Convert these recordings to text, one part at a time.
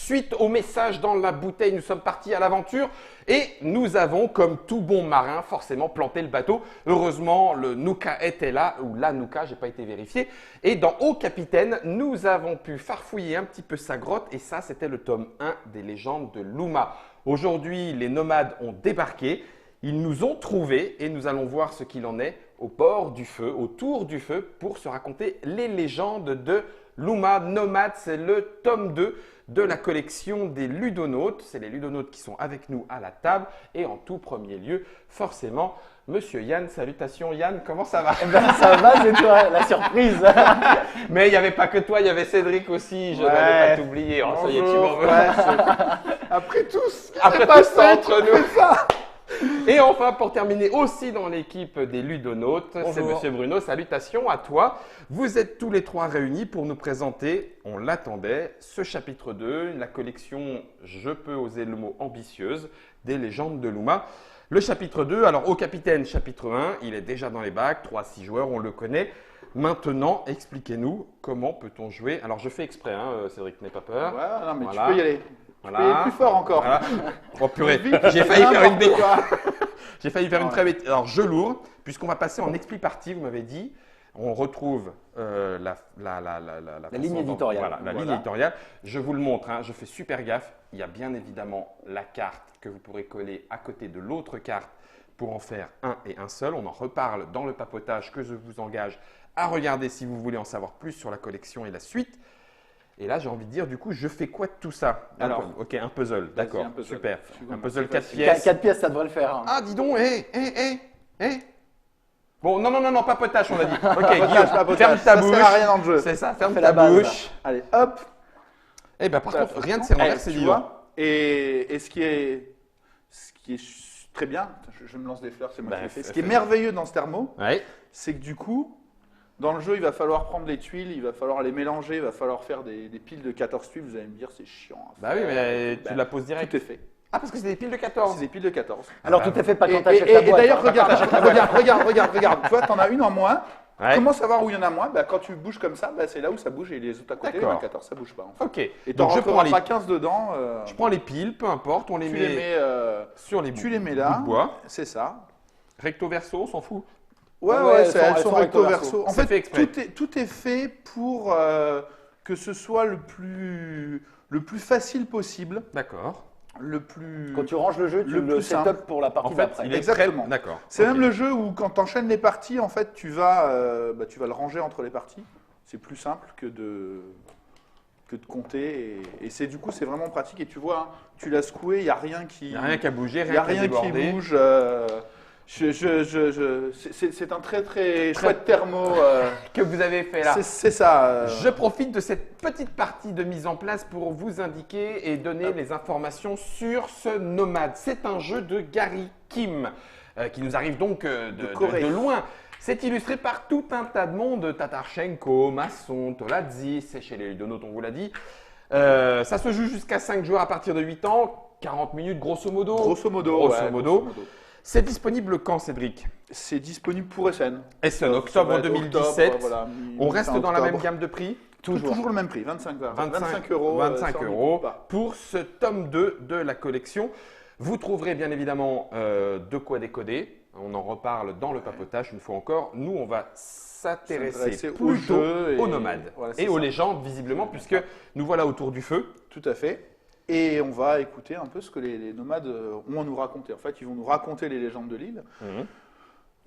Suite au message dans la bouteille, nous sommes partis à l'aventure et nous avons, comme tout bon marin, forcément planté le bateau. Heureusement, le Nuka était là, ou la Nuka, j'ai pas été vérifié. Et dans Au Capitaine, nous avons pu farfouiller un petit peu sa grotte et ça, c'était le tome 1 des légendes de Luma. Aujourd'hui, les nomades ont débarqué, ils nous ont trouvés et nous allons voir ce qu'il en est au bord du feu, autour du feu, pour se raconter les légendes de Luma. Nomade, c'est le tome 2 de la collection des ludonautes. C'est les ludonautes qui sont avec nous à la table. Et en tout premier lieu, forcément, Monsieur Yann. Salutations Yann, comment ça va? Ça va, c'est toi, la surprise. Mais il n'y avait pas que toi, il y avait Cédric aussi. Je n'allais pas t'oublier. Oh, ça y est, tu m'en veux. Après tous, Après tout ça, entre nous. Et enfin, pour terminer aussi dans l'équipe des ludonautes, c'est Monsieur Bruno. Salutations à toi. Vous êtes tous les trois réunis pour nous présenter, on l'attendait, ce chapitre 2, la collection, je peux oser le mot ambitieuse, des légendes de Luma. Le chapitre 2, alors Au Capitaine, chapitre 1, il est déjà dans les bacs, 3-6 joueurs, on le connaît. Maintenant, expliquez-nous comment peut-on jouer. Alors je fais exprès, Cédric, n'aie pas peur. Ouais, non, mais Voilà. tu peux y aller. Voilà. Tu peux y aller plus fort encore. Voilà. Oh purée, Vite, j'ai failli faire une bêtise. quoi. J'ai failli faire une Ouais. très bêtise. Alors, jeu lourd, puisqu'on va passer en expli partie, vous m'avez dit, on retrouve la ligne éditoriale. Voilà, la ligne éditoriale. Je vous le montre, je fais super gaffe. Il y a bien évidemment la carte que vous pourrez coller à côté de l'autre carte pour en faire un et un seul. On en reparle dans le papotage que je vous engage à regarder si vous voulez en savoir plus sur la collection et la suite. Et là, j'ai envie de dire, du coup, je fais quoi de tout ça? Alors, ok, un puzzle, d'accord, un puzzle. super. Tu Un puzzle c'est 4 facile. pièces. 4 pièces, ça devrait le faire. Hein. Ah, dis donc, Bon, non, papotage, on a dit. Ok, Papotage, Guillaume, papotage. ferme ta Ça bouche. sert à rien dans le jeu. C'est ça, ferme fait ta la base, bouche. Allez, hop. Eh ben, par Ça, contre, rien ne s'est renversé, tu dis donc. vois. Et ce qui est très bien, je me lance des fleurs, c'est moi qui l'ai fait. Ce qui est merveilleux dans ce thermo, Ouais. c'est que du coup, dans le jeu, il va falloir prendre les tuiles, il va falloir les mélanger, il va falloir faire des piles de 14 tuiles. Vous allez me dire, c'est chiant. à Bah oui, faire. mais tu Ben, la poses direct. Tout est fait. Ah, parce que c'est des piles de C'est 14. des piles de 14. Alors, bah, tout à fait pas Et, quand t'achètes ta boîte. d'ailleurs, regarde. Tu vois, t'en as une en moins. Ouais. Comment savoir où il y en a moins? Bah, quand tu bouges comme ça, bah, c'est là où ça bouge et les autres à côté, les D'accord. 14, ça bouge pas. En fait. Ok. Et t'en Donc, je prends rentreras les, pas 15 dedans. je prends les piles, peu importe, on les Tu met, les mets, sur les tu les mets bouts là. de bois. C'est ça. Recto verso, on s'en fout. Ouais, Ouais, ouais, elles elles sont sont recto recto verso. verso. En C'est fait fait, exprès. tout est fait pour que ce soit le plus facile possible, D'accord. le plus. Quand tu ranges le jeu, tu Le le plus set simple. up pour la partie En fait, d'après. il est Exactement. prêt. D'accord. C'est Ok. même le jeu où quand tu enchaînes les parties, en fait, tu vas le ranger entre les parties. C'est plus simple que de compter. Et c'est du coup, c'est vraiment pratique. Et tu vois, hein, tu l'as secoué, il n'y a rien qui. Il n'y a rien qu'à bouger, Il n'y a rien rien qu'à qui déborder. bouge. C'est un très chouette thermo. Que vous avez fait là. C'est ça. Je profite de cette petite partie de mise en place pour vous indiquer et donner les informations sur ce nomade. C'est un jeu de Gary Kim qui nous arrive donc Corée. de loin. C'est illustré par tout un tas de monde, Tatarchenko, Masson, Tolazzi, c'est chez les ludonautes, on vous l'a dit. Ça se joue jusqu'à 5 joueurs à partir de 8 ans, 40 minutes grosso modo. Grosso modo. Grosso ouais, modo. C'est disponible quand, Cédric? C'est disponible pour SN. SN, Ça octobre va être 2017. octobre, voilà, On reste fin dans la même octobre. gamme de prix? Toujours le même prix, 25 euros. 25 ça, on n'y euros coupe pas. pour ce tome 2 de la collection. Vous trouverez bien évidemment de quoi décoder. On en reparle dans le papotage une fois encore. Nous, on va s'intéresser S'intéresser plutôt au jeu aux nomades voilà, c'est et aux ça. légendes, visiblement, puisque nous voilà autour du feu. Tout à fait. Et on va écouter un peu ce que les nomades ont à nous raconter. En fait, ils vont nous raconter les légendes de l'île.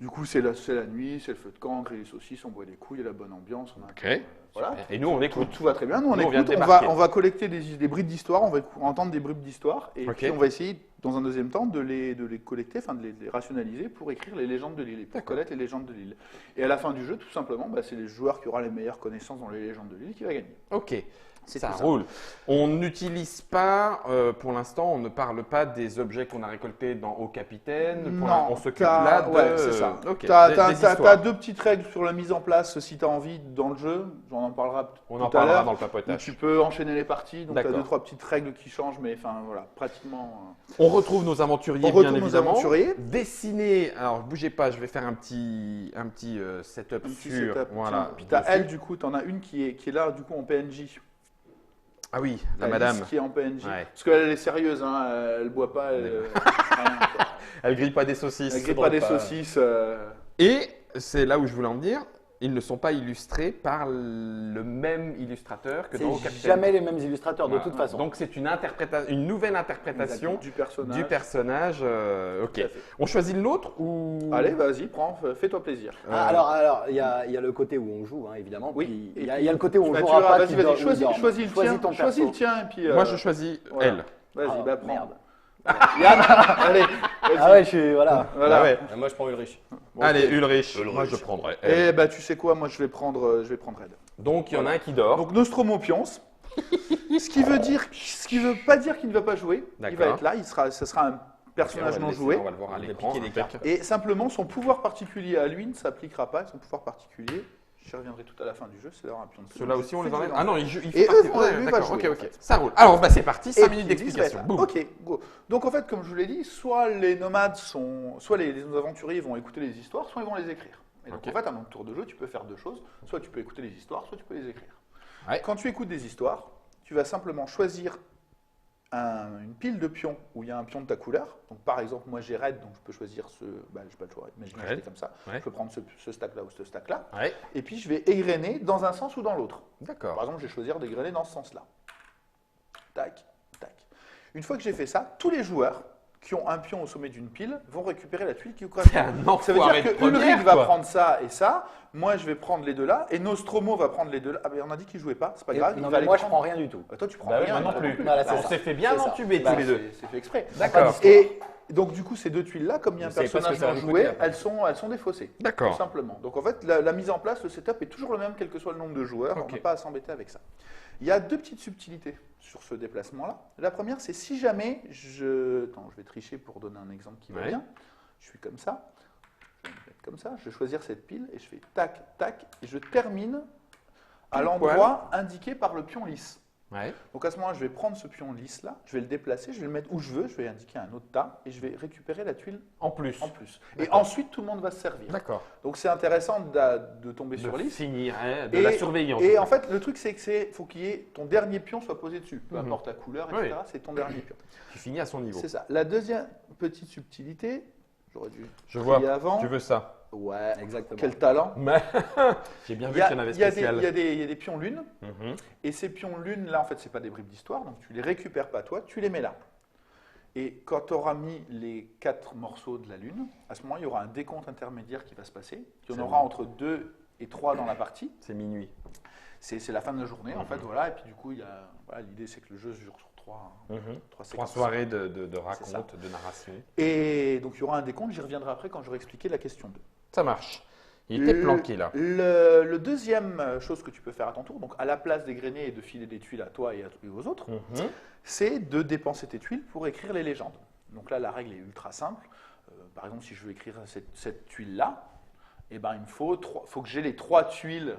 Du coup, c'est la nuit, c'est le feu de camp, on grille les saucisses, on boit des couilles, il y a la bonne ambiance. On a Ok. voilà. Et nous, on écoute. Tout va très bien. Nous, on Nous, on vient de écoute, débarquer. on va collecter des bribes d'histoire, on va entendre des bribes d'histoire, et Ok. puis on va essayer, dans un deuxième temps, de les collecter, enfin de les rationaliser pour écrire les légendes de l'île, et pour D'accord. connaître les légendes de l'île. Et à la fin du jeu, tout simplement, c'est le joueur qui aura les meilleures connaissances dans les légendes de l'île qui va gagner. Ok. C'est Ça tout ça. roule. On n'utilise pas, pour l'instant, on ne parle pas des objets qu'on a récoltés dans Au Capitaine. Non, on s'occupe là de. ouais, c'est ça. Ok. T'as des histoires. t'as deux petites règles sur la mise en place si tu as envie dans le jeu. On en parlera On tout en à parlera l'heure. dans le Où papotage. tu peux enchaîner les parties. Donc tu as D'accord. 2-3 petites règles qui changent, mais enfin voilà, pratiquement. On retrouve nos aventuriers, On bien retrouve nos évidemment. aventuriers. Dessinés, alors bougez pas, je vais faire un petit setup Un petit sur. setup. Voilà. Puis tu as dessus. elle, du coup, tu en as une qui est là, du coup, en PNJ. Ah oui, la T'as madame. Lys qui est en PNJ. Ouais. Parce qu'elle est sérieuse, hein, elle boit pas, rien, quoi. Elle grille pas des saucisses. Elle grille pas des saucisses. Et c'est là où je voulais en venir. Ils ne sont pas illustrés par le même illustrateur que dans Au C'est Capitaine. jamais les mêmes illustrateurs, de Voilà. toute façon. Donc c'est une nouvelle interprétation Du personnage. du personnage. Ok. Tout à fait. On choisit l'autre ou Allez, vas-y, prends, fais-toi plaisir. Alors, il y a le côté où on joue, hein, évidemment. Oui. Puis il y a le côté où on Bah, jouera pas. vas-y, qui vas-y, dort- choisis où il le dort. tien. ton Choisis le perso. tien et puis. Moi je choisis voilà. elle. Vas-y, Ah, bah prends. merde. Yann, allez, vas-y. Ah ouais, je suis. Voilà. Voilà. Ah ouais. Moi, je prends Ulrich. Bon, Allez, ok. Ulrich. Ulrich. Moi je prendrais elle. Eh bah, tu sais quoi, moi je vais prendre Red. Donc il y en a un qui dort. Donc Nostromo pionce. Ce qui veut pas dire qu'il ne va pas jouer. Il va D'accord. être là, ça sera un personnage non joué. On va le voir à On va l'écran. piquer des cartes. Et simplement, son pouvoir particulier à lui ne s'appliquera pas. Son pouvoir particulier, j'y reviendrai tout à la fin du jeu, c'est d'avoir un pion de Ceux-là aussi on les Fais-le enlève. dans Ah le non, jeu. il Et fait eux, partie. ouais, lui va D'accord, jouer, ok, en ok. fait. Ça roule. Alors bah c'est parti, 5 Et minutes puis, d'explication. Lys va Boum. être là. Ok, go. Donc en fait, comme je vous l'ai dit, soit les nomades soit les aventuriers vont écouter les histoires, soit ils vont les écrire. Et donc Ok. en fait, à un tour de jeu, tu peux faire deux choses. Soit tu peux écouter les histoires, soit tu peux les écrire. Ouais. Quand tu écoutes des histoires, tu vas simplement choisir une pile de pions où il y a un pion de ta couleur. Donc par exemple, moi j'ai Red, donc je peux choisir ce. Bah, je pas le choix. Imaginez que Red. c'était comme ça. Ouais. Je peux prendre ce stack-là ou ce stack-là. Ouais. Et puis je vais égrener dans un sens ou dans l'autre. Par D'accord. exemple, je vais choisir d'égrener dans ce sens-là. Tac, tac. Une fois que j'ai fait ça, tous les joueurs qui ont un pion au sommet d'une pile vont récupérer la tuile qui C'est correspond. un Ça veut enfoiré dire de que Ulrich première, va quoi. prendre ça et ça, moi je vais prendre les deux là, et Nostromo va prendre les deux là. Ah, mais on a dit qu'il jouait pas, c'est pas grave. Non, il va mais les moi, je prendre. prends rien du tout. Bah, toi tu prends Bah oui, rien, moi non plus. Voilà, c'est On ça. s'est fait bien C'est ça. entuber Bah, tous les deux. C'est fait exprès. D'accord. Et donc du coup, ces deux tuiles là, comme il y a un Vous savez pas ce que personnage ça va non nous joué, coûter, après. elles sont défaussées. Tout D'accord. simplement. Donc en fait, la mise en place, le setup est toujours le même, quel que soit le nombre de joueurs. Ok. On n'a pas à s'embêter avec ça. Il y a deux petites subtilités sur ce déplacement-là. La première, c'est si jamais Attends, je vais tricher pour donner un exemple qui va Ouais. bien. Je suis comme ça. Je vais me mettre comme ça. Je vais choisir cette pile et je fais tac, tac. Et je termine à Pile l'endroit indiqué par le pion lisse. Ouais. Donc à ce moment-là, je vais prendre ce pion lisse là, je vais le déplacer, je vais le mettre où je veux, je vais indiquer un autre tas et je vais récupérer la tuile En plus. en plus. Et D'accord. ensuite, tout le monde va se servir. D'accord. Donc c'est intéressant de tomber sur De lisse. finir, hein, de la surveiller. Et tout en cas. fait, le truc, c'est que faut qu'il y ait ton dernier pion soit posé dessus. Peu Mhm. importe la couleur, Oui. etc. C'est ton dernier pion. Tu finis à son niveau. C'est ça. La deuxième petite subtilité, j'aurais dû Je vois. crier avant. Tu veux ça. Ouais. Exactement. Quel talent. Mais j'ai bien Il vu y, qu'il y en a, avait il y a des, spécial. il y a des- il y a des pions lune. Mhm. Et ces pions lune, là, en fait, c'est pas des bribes d'histoire. Donc tu les récupères pas toi, tu les mets là. Et quand tu auras mis les 4 morceaux de la lune, à ce moment, il y aura un décompte intermédiaire qui va se passer. Il y en C'est aura bon. entre 2 et 3 dans la partie. C'est minuit. C'est la fin de la journée, en fait, voilà. Et puis du coup, l'idée, c'est que le jeu se joue sur 3 Mhm. séquences. 3 soirées de C'est ça. raconte, de narration. Et donc, il y aura un décompte. J'y reviendrai après quand j'aurai expliqué la question 2. Ça marche. Il était planqué là. Le deuxième chose que tu peux faire à ton tour, donc à la place d'égrener et de filer des tuiles à toi et aux autres, Mhm. c'est de dépenser tes tuiles pour écrire les légendes. Donc là, la règle est ultra simple. Par exemple, si je veux écrire cette tuile-là, eh ben, il me faut que j'ai les 3 tuiles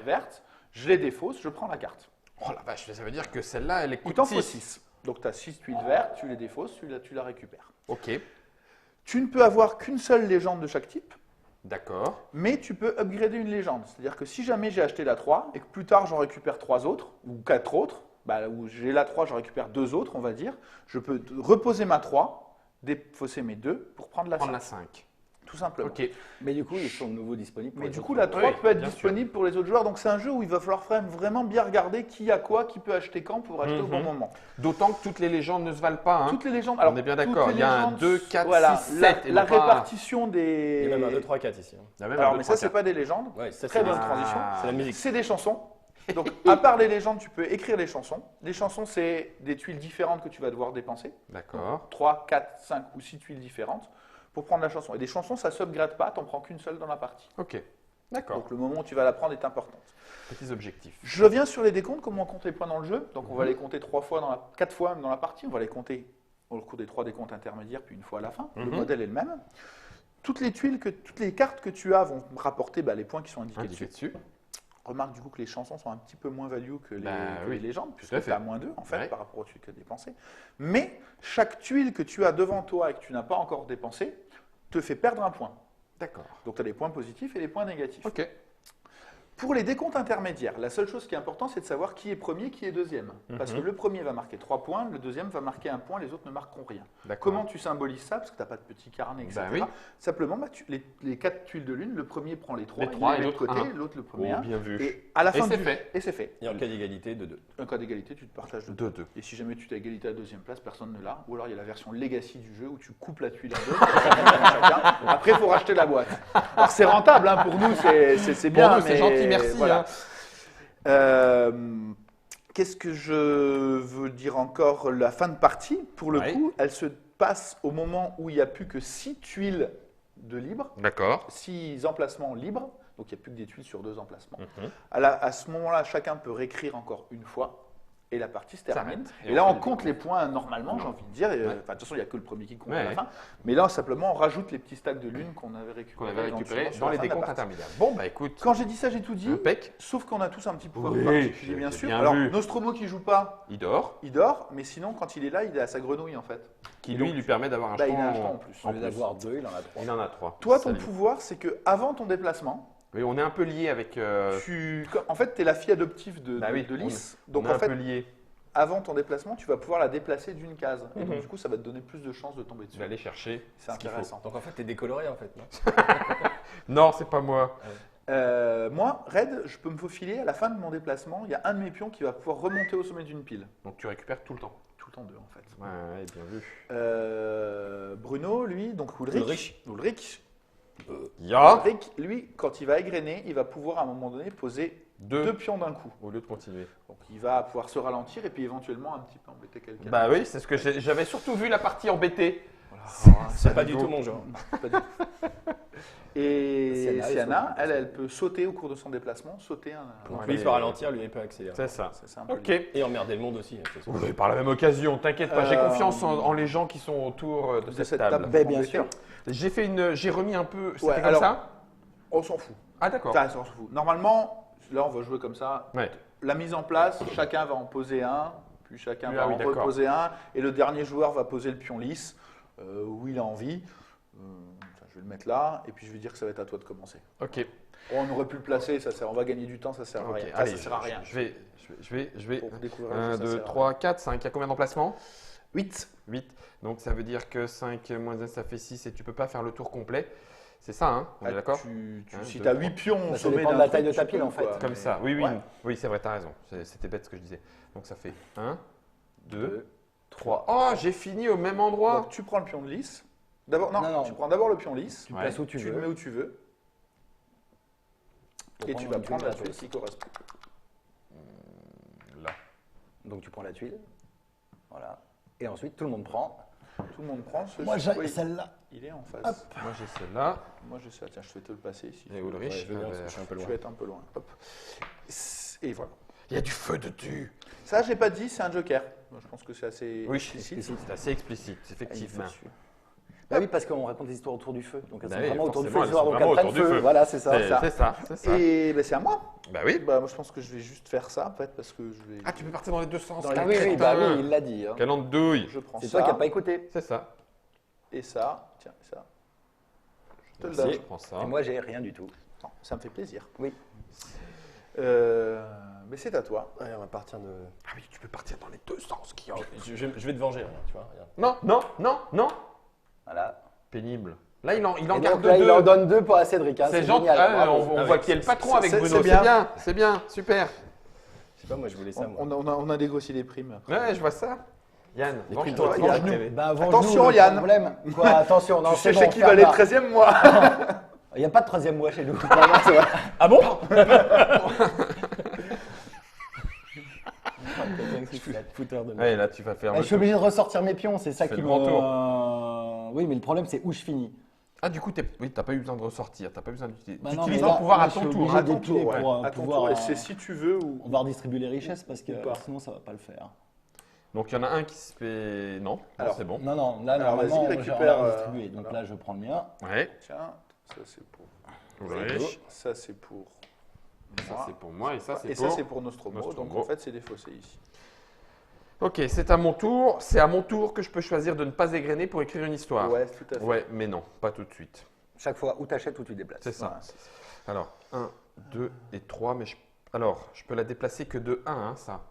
vertes, je les défausse, je prends la carte. Oh la vache, ça veut dire que celle-là, elle est Il t'en faut coûte 6. Donc tu as 6 tuiles vertes, tu les défausses, tu la récupères. Ok, Tu ne peux avoir qu'une seule légende de chaque type, d'accord. mais tu peux upgrader une légende. C'est-à-dire que si jamais j'ai acheté la 3 et que plus tard j'en récupère 3 autres, ou 4 autres, bah, où j'ai la 3, j'en récupère 2 autres, on va dire, je peux reposer ma 3, défausser mes 2 pour prendre la 5. Prendre la 5. Tout simplement. Ok. Mais du coup, ils sont de nouveau disponibles. pour Mais les du autres coup, la joueurs. 3 Oui, peut être bien disponible pour les autres joueurs. Donc c'est un jeu où il va falloir vraiment bien regarder qui a quoi, qui peut acheter quand pour acheter au bon Mhm. moment. D'autant que toutes les légendes ne se valent pas. Hein. Toutes les légendes. On est bien d'accord, toutes les il y a un légendes, 2, 4, voilà, 6, la, 7 et la non pas- répartition Il y a même un des. 2, 3, 4 ici. hein. Il y a même un Alors, deux, mais trois, ça, c'est quatre. pas des légendes. Ouais, ça, Très c'est bonne la- transition. C'est la musique. C'est des chansons. Donc, à part les légendes, tu peux écrire les chansons. Les chansons, c'est des tuiles différentes que tu vas devoir dépenser. D'accord. 3, 4, 5 ou 6 tuiles différentes pour prendre la chanson. Et des chansons, ça ne s'upgrade pas, tu n'en prends qu'une seule dans la partie. Ok. D'accord. Donc, le moment où tu vas la prendre est important. Petits objectifs. Je reviens sur les décomptes, comment on compte les points dans le jeu. Donc, on va les compter 4 fois dans la partie. On va les compter au cours des 3 décomptes intermédiaires, puis une fois à la fin. Le Mhm. modèle est le même. Toutes les cartes que tu as vont rapporter les points qui sont indiqués Indiqué dessus. dessus. Remarque du coup que les chansons sont un petit peu moins value que Bah que oui, les légendes, tout à puisque fait. tu as moins 2 en fait Ouais. par rapport aux tuiles que tu as dépensées. Mais chaque tuile que tu as devant toi et que tu n'as pas encore dépensée te fait perdre un point. D'accord. Donc tu as des points positifs et des points négatifs. Ok. Pour les décomptes intermédiaires, la seule chose qui est importante, c'est de savoir qui est premier, qui est deuxième. Parce que le premier va marquer 3 points, le deuxième va marquer 1 point, les autres ne marqueront rien. D'accord. Comment tu symbolises ça? Parce que tu n'as pas de petit carnet, etc. Bah oui. Simplement, les 4 tuiles de lune, le premier prend les 3, Les trois et de l'autre l'autre côté, un. l'autre le premier Oh, 1. bien vu. Et à la fin c'est du fait. Et c'est fait. Et en cas d'égalité, de 2. En cas d'égalité, tu te partages de 2-2. Et si jamais tu t'es égalité à la deuxième place, personne ne l'a. Ou alors il y a la version Legacy du jeu où tu coupes la tuile en deux. chacun. Après, il faut racheter la boîte. Alors c'est rentable, hein, pour nous, c'est bien. Pour nous, c'est mais gentil, merci. voilà. hein. Qu'est-ce que je veux dire encore? La fin de partie, pour le Ouais. coup, elle se passe au moment où il n'y a plus que 6 tuiles de libre, D'accord. 6 emplacements libres. Donc il n'y a plus que des tuiles sur 2 emplacements. Mhm. À ce moment-là, chacun peut réécrire encore une fois et la partie se termine. S'arrête. Et là, on compte les points normalement, j'ai envie de dire. De toute façon, il n'y a que le premier qui compte à la Ouais. fin. Mais là, simplement, on rajoute les petits stacks de lune qu'on avait récupérés, Qu'on avait récupéré sur dans la les fin de la décomptes partie. intermédiaires. Bon, bah écoute, Quand j'ai dit ça, j'ai tout dit. impec. Sauf qu'on a tous un petit pouvoir Oui, particulier, bien j'ai sûr. bien Alors, vu. Nostromo qui joue pas, Il dort, il dort, mais sinon, quand il est là, il a sa grenouille en fait. qui Et lui donc, lui permet d'avoir un bah, il a un jeton jeton en plus. Au lieu d'avoir 2, il en a 3. Il en a 3. Toi, ton pouvoir, c'est que avant ton déplacement, Oui, on est un peu lié avec. en fait, tu es la fille adoptive Bah oui, de Lys. on Donc, est un en fait, peu lié. avant ton déplacement, tu vas pouvoir la déplacer d'une case. Et donc, Mhm. du coup, ça va te donner plus de chances de tomber dessus. D'aller chercher. C'est ce qu'il intéressant. Donc en fait, t'es décoloré en fait, non? Non, c'est pas moi. Moi, Red, je peux me faufiler à la fin de mon déplacement. Il y a un de mes pions qui va pouvoir remonter au sommet d'une pile. Donc tu récupères tout le temps. Tout le temps 2 en fait. Ouais, bien vu. Bruno, lui, donc Ulrich, Ya Ulrich, lui, quand il va égrener, il va pouvoir à un moment donné poser 2 2 pions d'un coup. au lieu de continuer. Donc il va pouvoir se ralentir et puis éventuellement un petit peu embêter quelqu'un. Bah oui, c'est ce que j'avais surtout vu la partie embêtée. Voilà. C'est pas du tout mon genre. Pas du tout. Et Sienna, Sienna, elle peut sauter au cours de son déplacement, sauter un. Pour Lui, il peut ralentir, lui, il peut accélérer. C'est ça. C'est un peu Ok. l'idée. Et emmerder le monde aussi. c'est sûr. Oui, par la même occasion, t'inquiète pas, j'ai Euh, confiance en les gens qui sont autour de cette table. Ben, bien sûr. J'ai remis un peu. C'était Ouais, comme alors- ça On s'en fout. Ah d'accord. Ça, on s'en fout. Normalement, là, on va jouer comme ça. Ouais. La mise en place, chacun va en poser un, puis chacun Ah va oui, en d'accord. reposer un, et le dernier joueur va poser le pion lisse où il a envie. Je vais le mettre là, et puis je vais dire que ça va être à toi de commencer. Ok. On aurait pu le placer, on va gagner du temps, ça sert à Ok, rien. Enfin, allez, ça sert à rien. Je vais. Pour découvrir 1, ça, ça 2, sert à 3, 4, 5. Il y a combien d'emplacements 8. 8. Donc ça veut dire que 5 moins 1, ça fait 6 et tu peux pas faire le tour complet. C'est ça, hein On est d'accord Si deux, tu as trois. 8 pions au Ça sommet dépend de d'un la truc, taille de tu ta peux, pile, en fait. quoi, Comme mais- ça. Oui, oui. Ouais. Oui, c'est vrai, t'as raison. C'était bête ce que je disais. Donc ça fait 1, 2, 2, 3. Oh, j'ai fini au même endroit. Donc tu prends le pion de lisse. D'abord, non, Non. tu prends d'abord le pion lisse. Tu Ouais. places où tu Tu le veux. mets où tu veux. Pour Et prendre tu vas une prendre la tuile tuile qui correspond. Là. Donc tu prends la tuile. Voilà. Et ensuite, tout le monde prend. Tout le monde prend ce Moi, j'ai oui, celle-là. il est en face. Moi j'ai celle-là. Moi je sais, tiens, je vais te le passer ici. Et Ulrich. Ouais, je veux bien, parce que avec- je suis un peu Je loin. vais être un peu loin. Hop. Et voilà. Il y a du feu dessus. Ça, j'ai pas dit, c'est un joker. Moi, je pense que c'est assez Oui, explicite. c'est assez explicite, effectivement. Bah oui, parce qu'on raconte des histoires autour du feu. Donc elles Bah sont oui, vraiment autour du feu. forcément, elles l'histoire, sont donc vraiment elles prennent autour du feu. Voilà, c'est ça. C'est ça, c'est ça. Et ben, c'est à moi. Bah oui. Bah, moi, je pense que je vais juste faire ça, en fait, parce que je vais. Ah, tu peux partir dans les deux sens. Dans Ah les- oui, oui, bah Putain. oui, il l'a dit. hein. Quelle andouille. Je prends C'est ça. toi qui n'as pas écouté. C'est ça. Et ça. Tiens, ça. Je te le Merci, donne. je prends ça. Et moi, j'ai rien du tout. Non, ça me fait plaisir. Oui. Mais c'est à toi. Allez, on va partir de. Ah oui, tu peux partir dans les deux sens, Guillaume. Je vais te venger, regarde, tu vois. Regarde. Non, non, non, non. Voilà. Pénible. Là, il en Et garde donc là, il en deux. donne 2 pour Cédric. Hein, C'est c'est gentil. génial. Ah, Bravo. on Ah voit oui, qui est le patron c'est- avec c'est- Bruno. c'est C'est bien. bien, c'est bien, super. Je sais pas, moi, je voulais ça, moi. On a dégrossi les primes. Ouais, je vois ça. Yann, Les venge-toi. prix de Yann. TV. Bah, Attention, venge-nous, Yann. le problème. Quoi, attention, non, Tu sais c'est chez bon, qui va aller le 13e mois. Il n'y a pas de 13e mois chez nous. Non, non, c'est vrai. Ah bon Fouteur de merde. Ouais, là, tu vas faire. Je suis obligé de ressortir mes pions, c'est ça Tu fais qui le me. grand Oui, mais le problème, c'est où je finis. Ah, du coup, oui, t'as pas eu besoin de ressortir. T'as pas besoin d'utiliser. Bah Tu non, utilises mais ton là- pouvoir là, à je ton suis tour. obligé hein. d'épiler ouais. pour À ton pouvoir. tour. Et c'est si tu veux ou. On va redistribuer les richesses parce que Ou pas. sinon, ça va pas le faire. Donc, il y en a un qui se fait. Non, Alors, c'est bon. Non, non, là, Alors, normalement, vas-y, on récupère, va redistribuer. Donc voilà. là, je prends le mien. Ouais. Tiens, ça c'est pour. Ulrich. Ça c'est pour. Ça, moi. c'est pour moi et ça, c'est Et pour. ça c'est pour Nostromo. Nostromo. Donc en fait, c'est défaussé ici. Ok, c'est à mon tour. C'est à mon tour que je peux choisir de ne pas égrener pour écrire une histoire. Ouais, tout à fait. Ouais, mais non, pas tout de suite. Chaque fois, ou tu achètes ou tu déplaces. C'est ça. Voilà, c'est ça. Alors, 1, 2 et 3, mais alors, je peux la déplacer que de 1, hein, ça.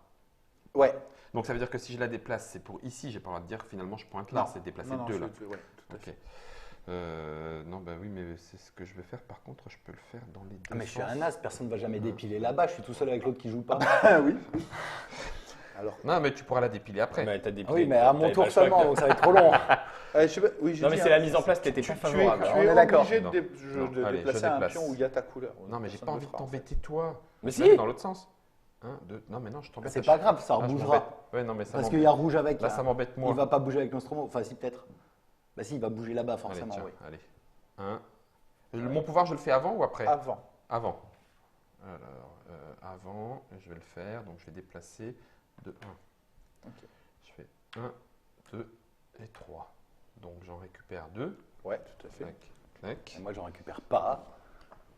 Ouais. Donc ça veut dire que si je la déplace, c'est pour ici, j'ai pas le droit de dire finalement je pointe là, Non. c'est déplacer Non, non, 2 là. ouais, tout à fait. Ok. Non, bah oui, mais c'est ce que je vais faire. Par contre, je peux le faire dans les deux Ah, mais je suis sens. un as, personne ne va jamais dépiler là-bas. Je suis tout seul avec l'autre qui joue pas. Ah oui. Alors, Non, mais tu pourras la dépiler après. Mais t'as Ah oui, mais à mon tour seulement, donc ça va être trop long. je sais pas, oui, j'ai Non, mais dit, c'est hein, la mise en place qui était tu, pas tu es, favorable. tu On es est d'accord. obligé Non. de Non, allez, déplacer je un déplace. pion où il y a ta couleur. Non, mais j'ai Personne pas ne envie le de fera, en fait. t'embêter toi. Mais Même si. dans l'autre sens. 1, 2, non, mais non, je t'embête. C'est à pas grave, ça Ah, je rebougera. m'embête. Ouais, non, mais ça Parce qu'il m'embête. y a rouge avec. Là, ça m'embête moi. Il va pas bouger avec Nostromo. Enfin, si, peut-être. Bah, si, il va bouger là-bas, Allez, forcément. tiens, Oui. allez. 1. Mon pouvoir, je le fais avant ou après? Avant. Avant. Alors, avant, je vais le faire. Donc, je vais déplacer de 1. Ok. Je fais 1, 2 et 3. Donc, j'en récupère 2. Ouais, tout à fait. Clac, clac. Et moi, j'en récupère pas.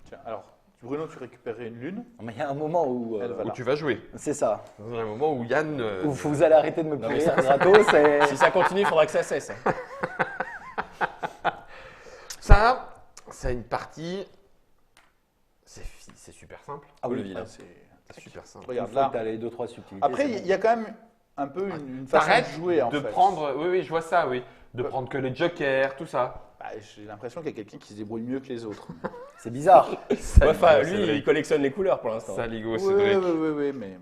Tiens, alors, Bruno, tu récupérais une lune. Mais il y a un moment où. Elle va Où là. tu vas jouer. C'est ça. Dans un moment où Yann. Où vous allez arrêter de me Non, mais pourrir ça- gratos. Si ça continue, il faudra que ça cesse. hein. Ça, c'est une partie. C'est super simple. Ah oui, le vilain. Ouais, c'est- C'est super simple. Regarde Une fois là. que tu as les 2-3 subtilités. Après, c'est il bon. y a quand même un peu une façon T'arrêtes de jouer en de fait. prendre. Oui, oui, je vois ça, oui. De prendre que les jokers, tout ça. Bah, j'ai l'impression qu'il y a quelqu'un qui se débrouille mieux que les autres. C'est bizarre. Ouais, enfin, lui, Cédric. il collectionne les couleurs pour l'instant. Saligo, Oui, Cédric. oui, mais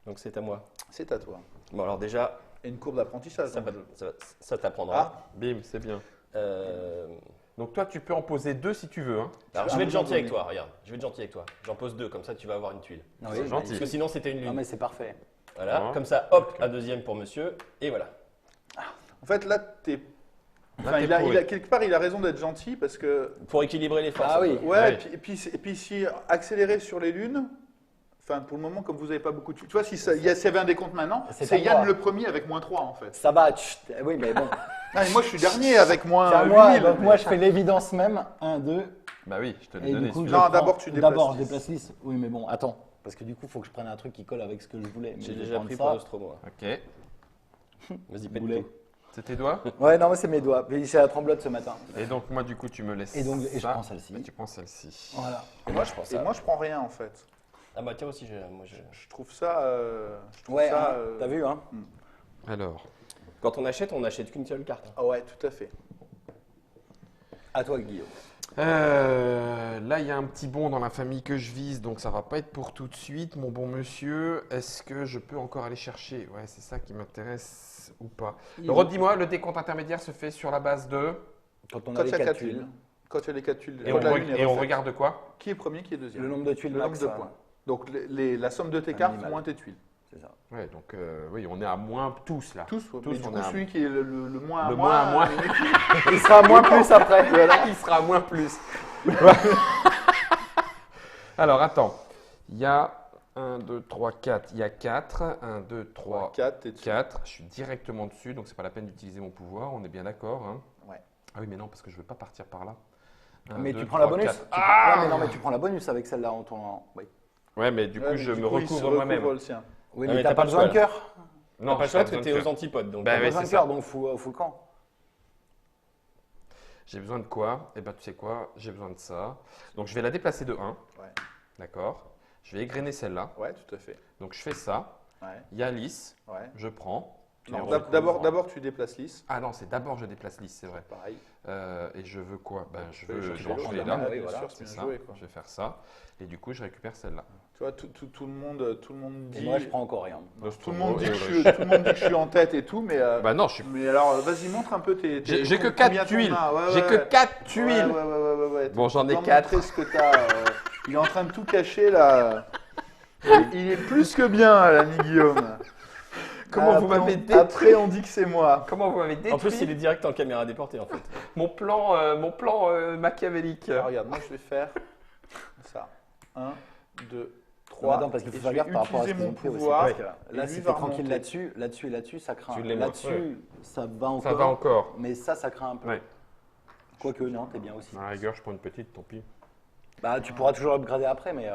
Donc c'est à moi. c'est à toi. Bon, alors déjà, Et une courbe d'apprentissage. ça, dans va- le jeu. ça t'apprendra. Bim, c'est bien. Euh, Donc toi, tu peux en poser 2 si tu veux. Hein. alors, À je vais un être moment gentil avec donné. toi, regarde. Je vais être gentil avec toi. J'en pose 2, comme ça tu vas avoir une tuile. Oui, C'est mais- gentil. Parce que sinon, c'était une Non, lune. mais c'est parfait. Voilà, Non. comme ça, hop, un deuxième pour monsieur, et voilà. En fait, là, t'es. Là, Enfin, t'es il a, pourri. quelque part, il a raison d'être gentil parce que. Pour équilibrer les forces. Ah un oui. peu. Ouais, Ouais. et puis si accélérer sur les lunes. Enfin, pour le moment, comme vous n'avez pas beaucoup de. Tu vois, s'il y avait un décompte maintenant, C'est c'est à Yann moi. le premier avec -3 en fait. Ça va. Oui, mais bon. Ah, et moi, je suis dernier avec moins C'est à moi, 8000. donc moi, je fais l'évidence même. 1, 2. Bah oui, je te l'ai Et donné. du coup, celui-là. Non, je prends- d'abord, tu déplaces D'abord, je lisse. déplace lisse. Oui, mais bon, attends. Parce que du coup, il faut que je prenne un truc qui colle avec ce que je voulais. Mais J'ai je vais déjà prendre pris ça. pour Nostromo. Ok. Vas-y, pète Boulet. tout. C'est tes doigts. Ouais, non, mais c'est mes doigts. Mais c'est la tremblote ce matin. Et donc moi, du coup, tu me laisses. Et donc, et je ça. prends celle-ci. Et tu prends celle-ci. Voilà. Et moi, prends et ça. moi, je prends rien en fait. Ah bah tiens aussi, moi, Je trouve ça. Ouais, hein, euh, t'as vu, hein? Alors. Quand on achète qu'une seule carte. Ah ouais, tout à fait. À toi, Guillaume. Là, il y a un petit bon dans la famille que je vise, donc ça va pas être pour tout de suite, mon bon monsieur. Est-ce que je peux encore aller chercher? Ouais, c'est ça qui m'intéresse ou pas. Redis-moi, le décompte intermédiaire se fait sur la base de. Quand on Quand a il les y a 4 4 tuiles, tuiles. Quand il y a les 4 tuiles. Et quand on, la lune est et on refaite. regarde quoi? Qui est premier, qui est deuxième. le nombre de tuiles Le nombre max. de hein. points. Donc la somme de tes Un cartes minimal. moins tes tuiles. C'est ça. Ouais, donc oui, on est à moins tous là. Tous, ouais. Tous, Mais du on coup, est à- celui qui est le moins Le à moins à moins. Il sera moins plus après. Voilà, il sera à moins plus. Alors attends, il y a 1, 2, 3, 4. Il y a 4. 1, 2, 3, 4 et dessus. 4. Je suis directement dessus, donc c'est pas la peine d'utiliser mon pouvoir, on est bien d'accord. Hein. Ouais. Ah oui, mais non, parce que je veux pas partir par là. Mais 1, tu 2, prends la 3, bonus. 4. Tu prends- ouais, mais non, mais tu prends la bonus avec celle-là en tournant. Oui, Ouais, mais du coup, Ouais, je mais du me coup, il se recouvre moi-même. recouvre le sien. oui Ah, mais mais t'as pas besoin de choix, là. cœur. Non, pas le j'ai choix, besoin de t'es aux cœur. antipodes. Donc, Bah T'as oui, besoin de c'est cœur, ça. donc faut le camp. J'ai besoin de quoi? Eh ben, tu sais quoi? J'ai besoin de ça. Donc, je vais la déplacer de 1. Ouais. D'accord. Je vais égrener celle-là. Ouais, tout à fait. Donc, je fais ça. Ouais. Il y a lisse. Ouais. Je prends. Non, Et on d'abord, tu déplaces lisse. Ah non, c'est d'abord je déplace lisse, c'est vrai. Pareil. Et je veux quoi? Ben, je veux Je je vais vais là. là. Oui, voilà, c'est C'est bien ça. joué, quoi. Je vais faire ça. Et du coup, je récupère celle-là. Tu vois, tout le monde Et dit. moi, je prends encore rien. Tout le monde dit que je suis en tête et tout, mais. Bah non, je suis. Mais alors, vas-y, montre un peu tes. J'ai que combien 4 t'en tuiles. as. Ouais, J'ai ouais, que ouais. 4 tuiles. Ouais. Bon, j'en ai Dois 4. montrer ce que t'as. Il est en train de tout cacher là. Il est plus que bien, l'ami Guillaume. Comment vous Après, m'avez on- détruit? Après, on dit que c'est moi. Comment vous m'avez détruit En plus, il est direct en caméra déportée en fait. mon plan machiavélique. Alors, regarde, moi je vais faire ça. 1, 2, Non, 3. attends, parce qu'il faut et faire je vais gaffe par rapport à ce utiliser qu'ils mon ont fait aussi. pouvoir. Parce que et là, lui si t'es va tranquille remonter. là-dessus, ça craint. Tu l'aimes, ouais. Là-dessus, ça va encore. Ça va encore. Mais ça craint un peu. Ouais. Quoique, non, t'es bien aussi. À la rigueur, je prends une petite, tant pis. Bah, tu pourras toujours upgrader après, mais.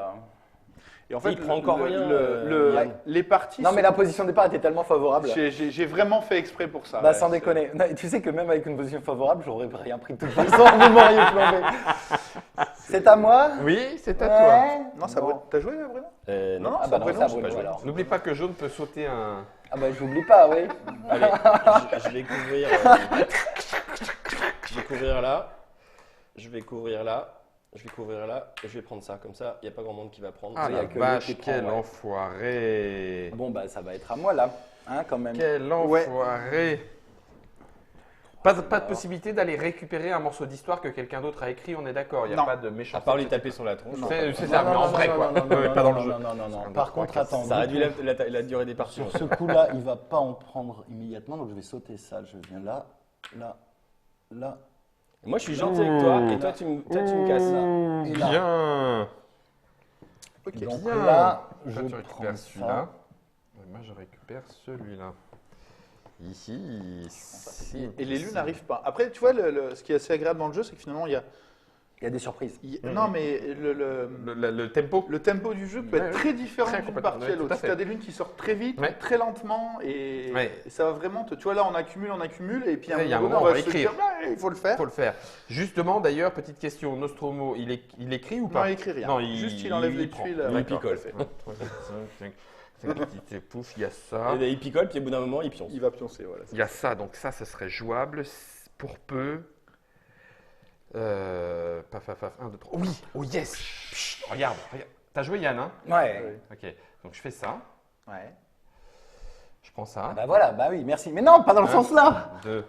Et en fait, Il prend encore rien, Yann. les parties. Non, mais la position de départ était tellement favorable. J'ai vraiment fait exprès pour ça. Bah, ouais, sans c'est- déconner. Non, tu sais que même avec une position favorable, j'aurais rien pris de toute façon, vous m'auriez plombé. C'est à moi? Oui, c'est à Ouais. Non, ça Bon. t'as joué, Bruno? Non. Non, Ah bah non, Bruno, c'est à j'ai Bruno pas joué. alors. toi. N'oublie pas que jaune peut sauter un. Ah bah j'oublie pas, oui. Allez, je vais couvrir. Je vais couvrir là. Je vais couvrir là. Je vais couvrir là. Et je vais prendre ça. Comme ça, il n'y a pas grand monde qui va prendre. Ah il y a la que lui vache, qui prend, quel ouais. enfoiré. Bon bah ça va être à moi là, hein, quand même. Quel enfoiré. Pas de possibilité d'aller récupérer un morceau d'histoire que quelqu'un d'autre a écrit, on est d'accord. Il n'y a Non. pas de méchant. À part lui taper sur la tronche. C'est ça, mais en vrai quoi. Non, Ouais, pas dans le jeu. non. Un, Par deux, contre, trois, attends. Ça du réduit coup, la durée des parties. sur ce coup-là, il va pas en prendre immédiatement, donc je vais sauter ça. Je viens là, là. Moi, je suis gentil avec toi. Et toi, tu me casses. Là. Et là. Bien. Ok. Donc Bien. là, Toi, je tu prends récupères ça. celui-là. Et moi, je récupère celui-là. Ici. Et l'élu n'arrive pas. Après, tu vois, ce qui est assez agréable dans le jeu, c'est que finalement, il y a. Il y a des surprises. Non, mais Le tempo. le tempo du jeu peut Ouais, être ouais. très différent Très d'une complètement, partie ouais, à tout l'autre. à Tu fait. as des lunes qui sortent très vite, Ouais. très lentement, et ça va vraiment te. Tu vois, là, on accumule, et puis à Ouais, il y a un donné, moment, on va se écrire. dire, bah, il faut le faire. Faut le faire. Justement, d'ailleurs, petite question, Nostromo, il écrit ou Non, pas? il écrit rien. Non, Juste, il enlève les prend. tuiles. D'accord, Il picole. parfait. 1, 2, 3, 4, 5, 6, 7, pouf, il y a ça. Et il picole, puis au bout d'un moment, il pionce. Il va pioncer, voilà. Il y a ça, donc ça serait jouable pour peu. Paf, paf, paf, 1, 2, 3. Oui, oh yes. Chut, regarde. T'as joué Yann, hein? Ouais. Ok, donc je fais ça, Ouais. je prends ça. Bah voilà, bah oui, merci. Mais non, pas dans le Un, sens là. 2,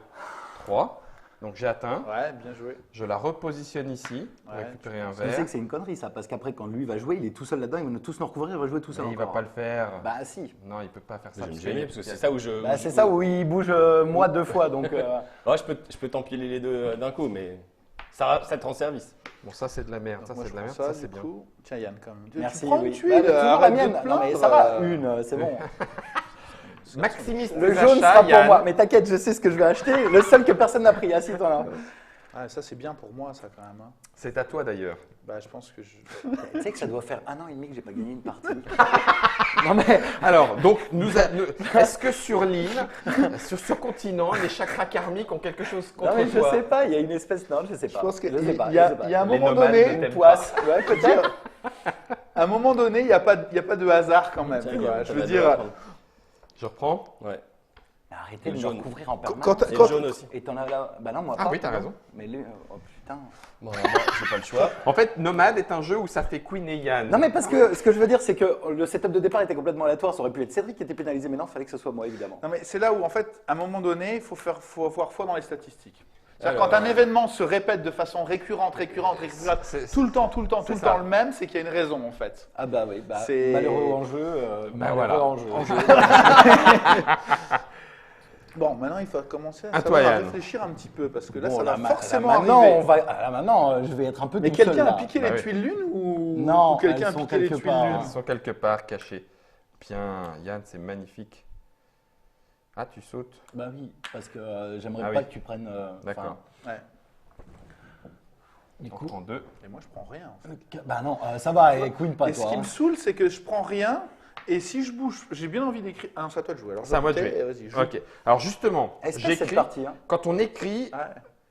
3. Donc j'ai atteint. Ouais, bien joué. Je la repositionne ici pour Ouais, récupérer un Je sais verre. que c'est une connerie ça, parce qu'après quand lui va jouer, il est tout seul là-dedans, il va nous tous nous recouvrir, il va jouer tout seul Mais il va encore. pas le faire. Bah si. Non, il peut pas faire ça. Je vais me parce gêner, que- parce que c'est ça où je. Bah c'est ça où il bouge moi 2 fois, donc Ouais, je peux t'empiler les deux d'un coup, mais ça te rend service. Bon, ça c'est de la merde. Donc Ça moi, c'est je de la prends merde. ça, Ça du c'est bien. coup. Tiens, Yann, quand même. merci. Tu prends oui. une tuile, Bah, toujours la arrête de mienne. te Non mais plaindre, ça va, une, c'est bon. Maximise Le tes jaune achats, sera pour Yann. moi, mais t'inquiète, je sais ce que je vais acheter. Le seul que personne n'a pris, assis-toi là. Ah, ça, c'est bien pour moi, ça, quand même. Hein. C'est à toi d'ailleurs. Bah, je pense que je. Tu sais que ça doit faire 1 an et demi que j'ai pas gagné une partie. Non mais Alors, donc, est-ce que sur l'île, sur ce continent, les chakras karmiques ont quelque chose contre non mais je toi? sais pas, il y a une espèce non, je sais pas. Je pense qu'il Je sais pas, y a je sais pas. un Les moment nomades donné. ne Une t'aiment poisse, ouais, peut-être. À un moment donné, il n'y a pas de hasard quand même. Tiens, quoi. Guillaume, Je t'en veux as dire, deux à prendre. Je reprends. Ouais. Mais arrêtez Et de le me jaune. recouvrir en permanence. quand, Et le quand- jaune aussi. Et t'en as là. Bah non, moi Ah pas. oui, t'as raison. Mais lui, oh putain. Bon, alors moi, j'ai pas le choix. En fait, Nomade est un jeu où ça fait Queen et Yann. Non mais parce que ce que je veux dire c'est que le setup de départ était complètement aléatoire, ça aurait pu être Cédric qui était pénalisé, mais non, il fallait que ce soit moi évidemment. non, mais c'est là où, en fait, à un moment donné, il faut avoir foi dans les statistiques. C'est-à-dire, Alors, quand un événement se répète de façon récurrente, c'est- tout le temps, c'est le ça. temps le même, c'est qu'il y a une raison, en fait. Ah bah oui, bah C'est- malheureux en jeu, Bah malheureux voilà. en jeu. Bon, maintenant, il faut commencer À à, toi, savoir Yann. réfléchir un petit peu, parce que là, Bon, ça va là, forcément maintenant, arriver. maintenant, je vais être un peu Mais tout seul, quelqu'un là. a piqué Bah les oui. tuiles lune ou Non, ou quelqu'un a elles sont piqué les quelque tuiles part. lune Ils sont quelque part cachés. Bien, Yann, c'est magnifique. Ah, tu sautes. Bah oui, parce que j'aimerais Ah pas oui. que tu prennes. D'accord. Ouais. Du On coup, prend deux. Et moi, je prends rien. En fait. bah non, ça va, et Queen pas Et ce toi. qui hein. me saoule, c'est que je prends rien. Et si je bouge, j'ai bien envie d'écrire. Ah non, c'est à toi de jouer. Alors, C'est à moi de ok, jouer. Vas-y, joue. Ok. Alors justement, Espèce cette j'écris. partie. Hein. Quand on écrit, Ouais.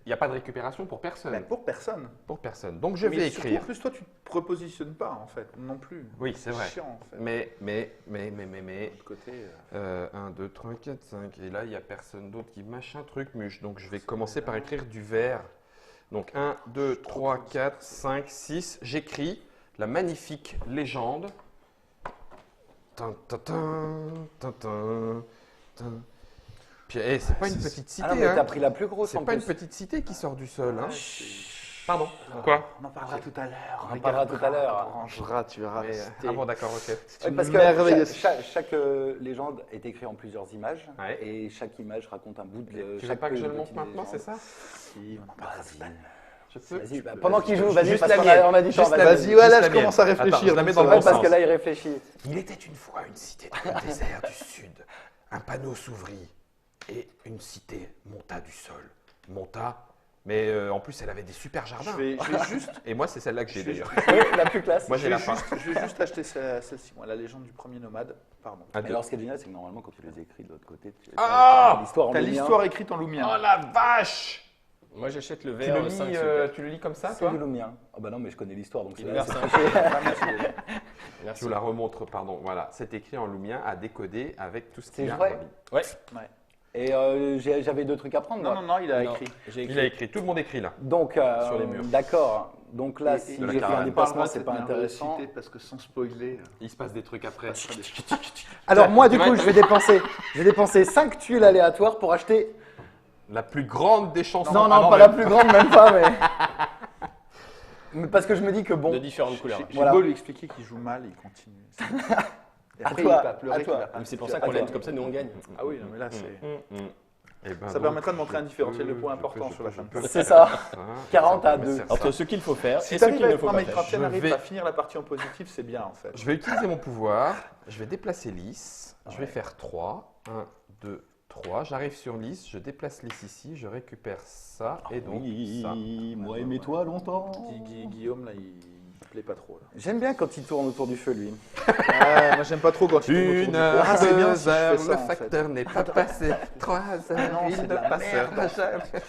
il n'y a pas de récupération pour personne. Mais pour personne. Pour personne. Donc je Mais vais surtout, écrire. en plus, toi, tu te repositionnes pas, en fait, non plus. Oui, c'est vrai. Chiant, en fait. Mais. De l'autre côté. 1, 2, 3, 4, 5. Et là, il n'y a personne d'autre qui machin truc muche. Donc je vais commencer par écrire du vert. Donc 1, 2, 3, 4, 5, 6. J'écris la magnifique légende. Tin, tin, tin, tin, tin, tin. Puis, c'est pas une petite cité. Ah non, mais hein. t'as pris la plus grosse C'est en pas plus. une petite cité qui sort du sol. Hein. C'est- Pardon. Quoi? On en parlera tout à l'heure. On en parlera tout à l'heure. On rangera, tu verras. Mais, c'était- ah bon, d'accord, ok. c'est une Parce que merveilleuse- chaque légende est écrite en plusieurs images Ouais. et chaque image raconte un bout de Tu veux chaque pas que je le petite monte maintenant, légende. c'est ça? Si, on en parlera tout à l'heure. Je peux? Vas-y, bah, pendant qu'il joue, vas-y, Juste parce la qu'on mienne. on a du temps. Juste la Vas-y, Juste voilà, la je commence à mienne. réfléchir. Attends, je la mets donc dans le ça bon va. Parce sens. que là, il réfléchit. Il était une fois une cité dans le désert du sud. Un panneau s'ouvrit et une cité monta du sol. Monta Mais en plus, elle avait des super jardins. Je vais juste, Et moi, c'est celle-là que j'ai Je vais- d'ailleurs. Oui, la plus classe. Moi, j'ai la fin. je vais juste acheter celle-ci, moi, la légende du premier nomade. Pardon. Ah, Alors, ce qui est génial, c'est que normalement, quand tu les écris de l'autre côté, tu Ah l'histoire en T'as lumien. l'histoire écrite en lumien. Oh la vache! Moi, j'achète le Tu vert le, 5 lis, super. tu le lis comme ça, C'est toi? du lumien. Ah bah non, mais je connais l'histoire, donc Il c'est est vert c'est 5. Ah, merci. Je Merci. vous la remontre, pardon. Voilà, c'est écrit en lumien à décoder avec tout ce qu'il C'est y a. vrai. en ligne. Ouais. Ouais. Et j'avais 2 trucs à prendre, Non, moi. non, non, il a Non, écrit. j'ai Il a écrit, tout le monde écrit là. Donc, Sur les murs. d'accord. Donc là, si de la j'ai fait un caravane. déplacement, c'est pas intéressant. Parce que sans spoiler. Il se passe des trucs après. Alors moi, du Tu coup, vas- je vais dépenser 5 tuiles aléatoires pour acheter... La plus grande des chansons. Non, Ah non, pas mais- la plus grande, même pas, mais... Mais parce que je me dis que bon... de différentes couleurs. J'ai Voilà. beau lui expliquer qu'il joue mal, il continue. Et À après, toi, il va pleurer à qu'il toi. va pas. Mais c'est pour ça À qu'on toi. l'aide, comme ça nous on gagne. Ah oui, non, mais là, c'est. Eh ben Ça donc, permettra de montrer un différentiel de je points peux- important je sur la peux- fin je de peux partie. C'est faire ça. 40 à 2. Entre ce qu'il faut faire Si et ce t'arrives qu'il à... ne faut Non, pas mais quand faire. tu arrives vais- à finir la partie en positif, c'est bien en fait. Je vais utiliser mon pouvoir. Je vais déplacer lisse. Je vais Ouais. faire 3. 1, 2, 3. J'arrive sur lisse. Je déplace lisse ici. Je récupère ça. Et donc ça. moi aimez-toi longtemps. Guillaume, là, il plaît pas trop. Là. J'aime bien quand il tourne autour du feu, lui. Ah, moi, j'aime pas trop quand il tourne autour Une du pot. heure, Ah, c'est bien 2 si je heures, fais ça, le en fait. facteur n'est pas passé. 3 heures, non, il c'est ne de la passera merde. jamais.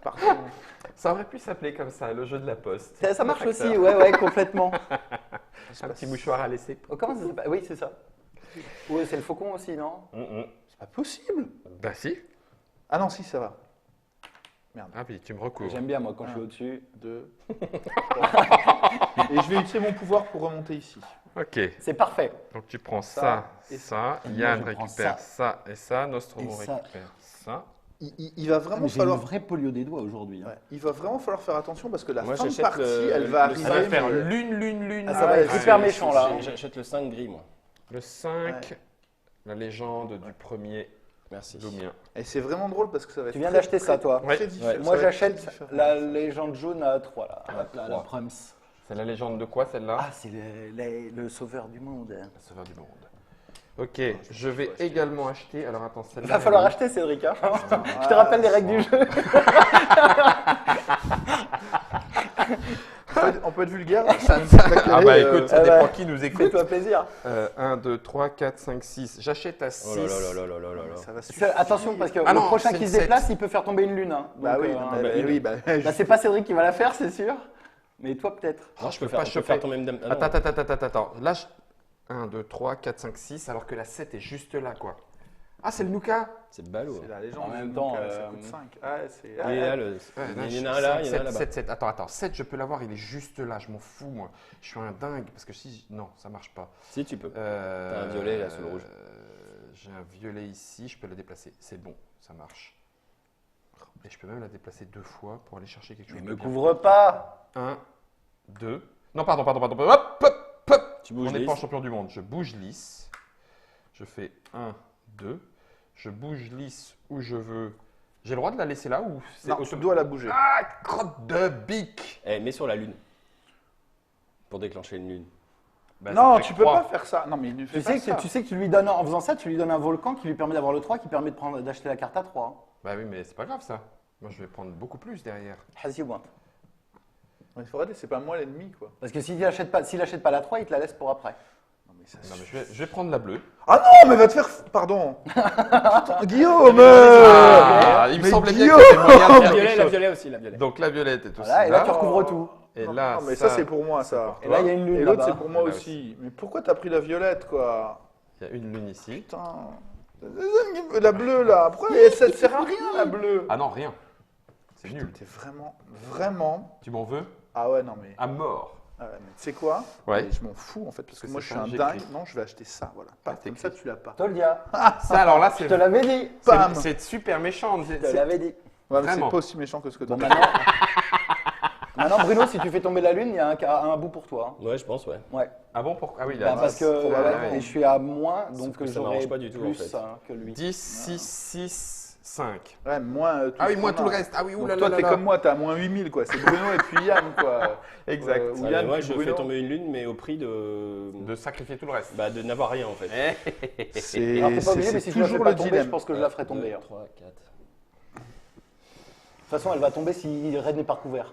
Pardon. Ça aurait pu s'appeler comme ça, le jeu de la poste. Ça marche Le aussi, facteur. ouais, complètement. Un petit mouchoir à laisser. Oh, comment ça s'appelle? Oui, c'est ça. Oui, c'est le faucon aussi, non? C'est pas possible. Bah si. Ah non, si, ça va. Ah oui, tu me recouvres. J'aime bien, moi, quand je suis au-dessus. 2. Et je vais utiliser mon pouvoir pour remonter ici. Ok, C'est parfait. donc tu prends Ça ça et et ça. Et Yann moi, je prends récupère ça et ça. Nostromo Et ça. récupère ça. Il va vraiment falloir. vraie polio des doigts aujourd'hui. Ouais, il va vraiment falloir faire attention parce que la Moi, fin de j'achète partie, le- elle va le arriver. Ça va faire mais- lune. Ah, ça va être super méchant, là. J'achète le 5 gris, moi. Le 5, la légende du premier Merci. Lumien. Et c'est vraiment drôle parce que ça va être. Tu viens très, d'acheter ça, toi? Ouais. très différent. Ouais. Ça Moi, va être très j'achète différent. la légende jaune à 3, là. Hop là, la 3. Prums. C'est la légende de quoi celle-là? Ah, c'est le sauveur du monde. Le sauveur du monde. Ok, je vais également acheter. Alors attends, Il celle-là. va falloir acheter, Cédric. Hein. Je te rappelle les règles du jeu. On peut être vulgaire. Ah bah écoute, ça Ah dépend bah, qui nous écoute. Fais-toi plaisir. 1, 2, 3, 4, 5, 6. J'achète à 6. Oh là là là là là là là. Ça va suffire. Attention, parce que Ah le non, prochain c'est qui le se déplace, il peut faire tomber une lune. Hein. Bah Donc, oui, non, mais bah, oui, bah, bah, c'est pas Cédric qui va la faire, c'est sûr. Mais toi, peut-être. Non, je peux pas faire, je peux choper. faire tomber une dame. Ah non. Attends. Là, 1, 2, 3, 4, 5, 6. Alors que la 7 est juste là, quoi. Ah, c'est le Nuka. C'est ballot. c'est la légende. En même donc, temps, ça coûte 5. Ah, c'est. Il est là, le- Ouais, il y en a un là, il y en a un 7, là-bas. 7, 7. Attends. 7, je peux l'avoir, il est juste là. Je m'en fous, moi. Je suis un dingue. Parce que si. Non, ça marche pas. Si, tu peux. T'as un violet, là, sous le rouge. J'ai un violet ici. Je peux la déplacer. C'est bon, ça marche. Et je peux même la déplacer 2 fois pour aller chercher quelque chose. Mais de me bien. couvre pas. 1, 2. Non, pardon. Hop. Tu bouges On n'est lisse. pas en champion du monde. Je bouge lisse. Je fais 1, 2. Je bouge lisse où je veux. J'ai le droit de la laisser là ou c'est Non, tu auto- dois la bouger. Ah, crotte de bique. Eh, mets sur la lune. Pour déclencher une lune. Bah, Non, ça fait tu peux 3. pas faire ça. Non, mais il ne fait Tu pas sais, ça. que, tu sais que tu lui donnes, en faisant ça, tu lui donnes un volcan qui lui permet d'avoir le 3, qui permet d'acheter la carte à 3. Bah oui, mais c'est pas grave ça. Moi, je vais prendre beaucoup plus derrière. Hasibouin. Mais il faut arrêter, c'est pas moi l'ennemi, quoi. Parce que s'il n'achète pas la 3, il te la laisse pour après. Non, mais ça Non, mais suffit. je vais prendre la bleue. Ah non, mais va te faire. Pardon. Putain, Guillaume Ah, il me mais semblait bien Guillaume que c'était moyen de La faire quelque violet, la chose. violet aussi, la violet. Donc la violette est aussi Voilà, et là, tu là. recouvres tout. Et Non, là, non, mais ça, c'est pour moi, ça. Et là, il y a une lune Et l'autre, là-bas. c'est pour moi Et là aussi. Mais pourquoi t'as pris la violette, quoi? il y a une lune ici. Putain. La bleue, là. Pourquoi ça ne sert à rien, la bleue? Ah non, rien. C'est nul. T'es vraiment, vraiment. Tu m'en veux? Ah ouais, non, mais. À mort. Ah ouais, mais tu sais quoi? Ouais. Mais je m'en fous, en fait, parce que C'est moi, je suis ça, un j'ai dingue. écrit. Non, je vais acheter ça, voilà. Pas t'es comme ça, tu l'as pas. Toldia, Ça, alors là, je c'est te l'avais dit. Bam. c'est super méchant. Je te l'avais dit. Ouais, mais c'est Vraiment. pas aussi méchant que ce que Bon, t'as maintenant, maintenant, Bruno, si tu fais tomber la lune, il y a un bout pour toi. Ouais, je pense, ouais. Hein. Ouais. Ah bon, pourquoi? Ah oui, Bah, là. parce que probablement. et je suis à moins, donc que ça j'aurai m'arrange pas du tout, en plus fait. hein, que lui. 10, 6, 6, 5. Ouais, moins. Ah oui, moi tout le reste. Ah oui, Donc oulala. toi, t'es comme moi, t'es à moins 8000, quoi. C'est Bruno et puis Yann, quoi. Exact. Ou Ah, mais Yann moi, puis je Bruno. fais tomber une lune, mais au prix de. De sacrifier tout le reste. Bah, de n'avoir rien, en fait. C'est Alors t'es pas obligé, mais si tu la fais toujours pas le tomber, dilemme. je pense que je la ferai tomber. hein. 3, 4. toute façon, elle va tomber si Red n'est pas couvert.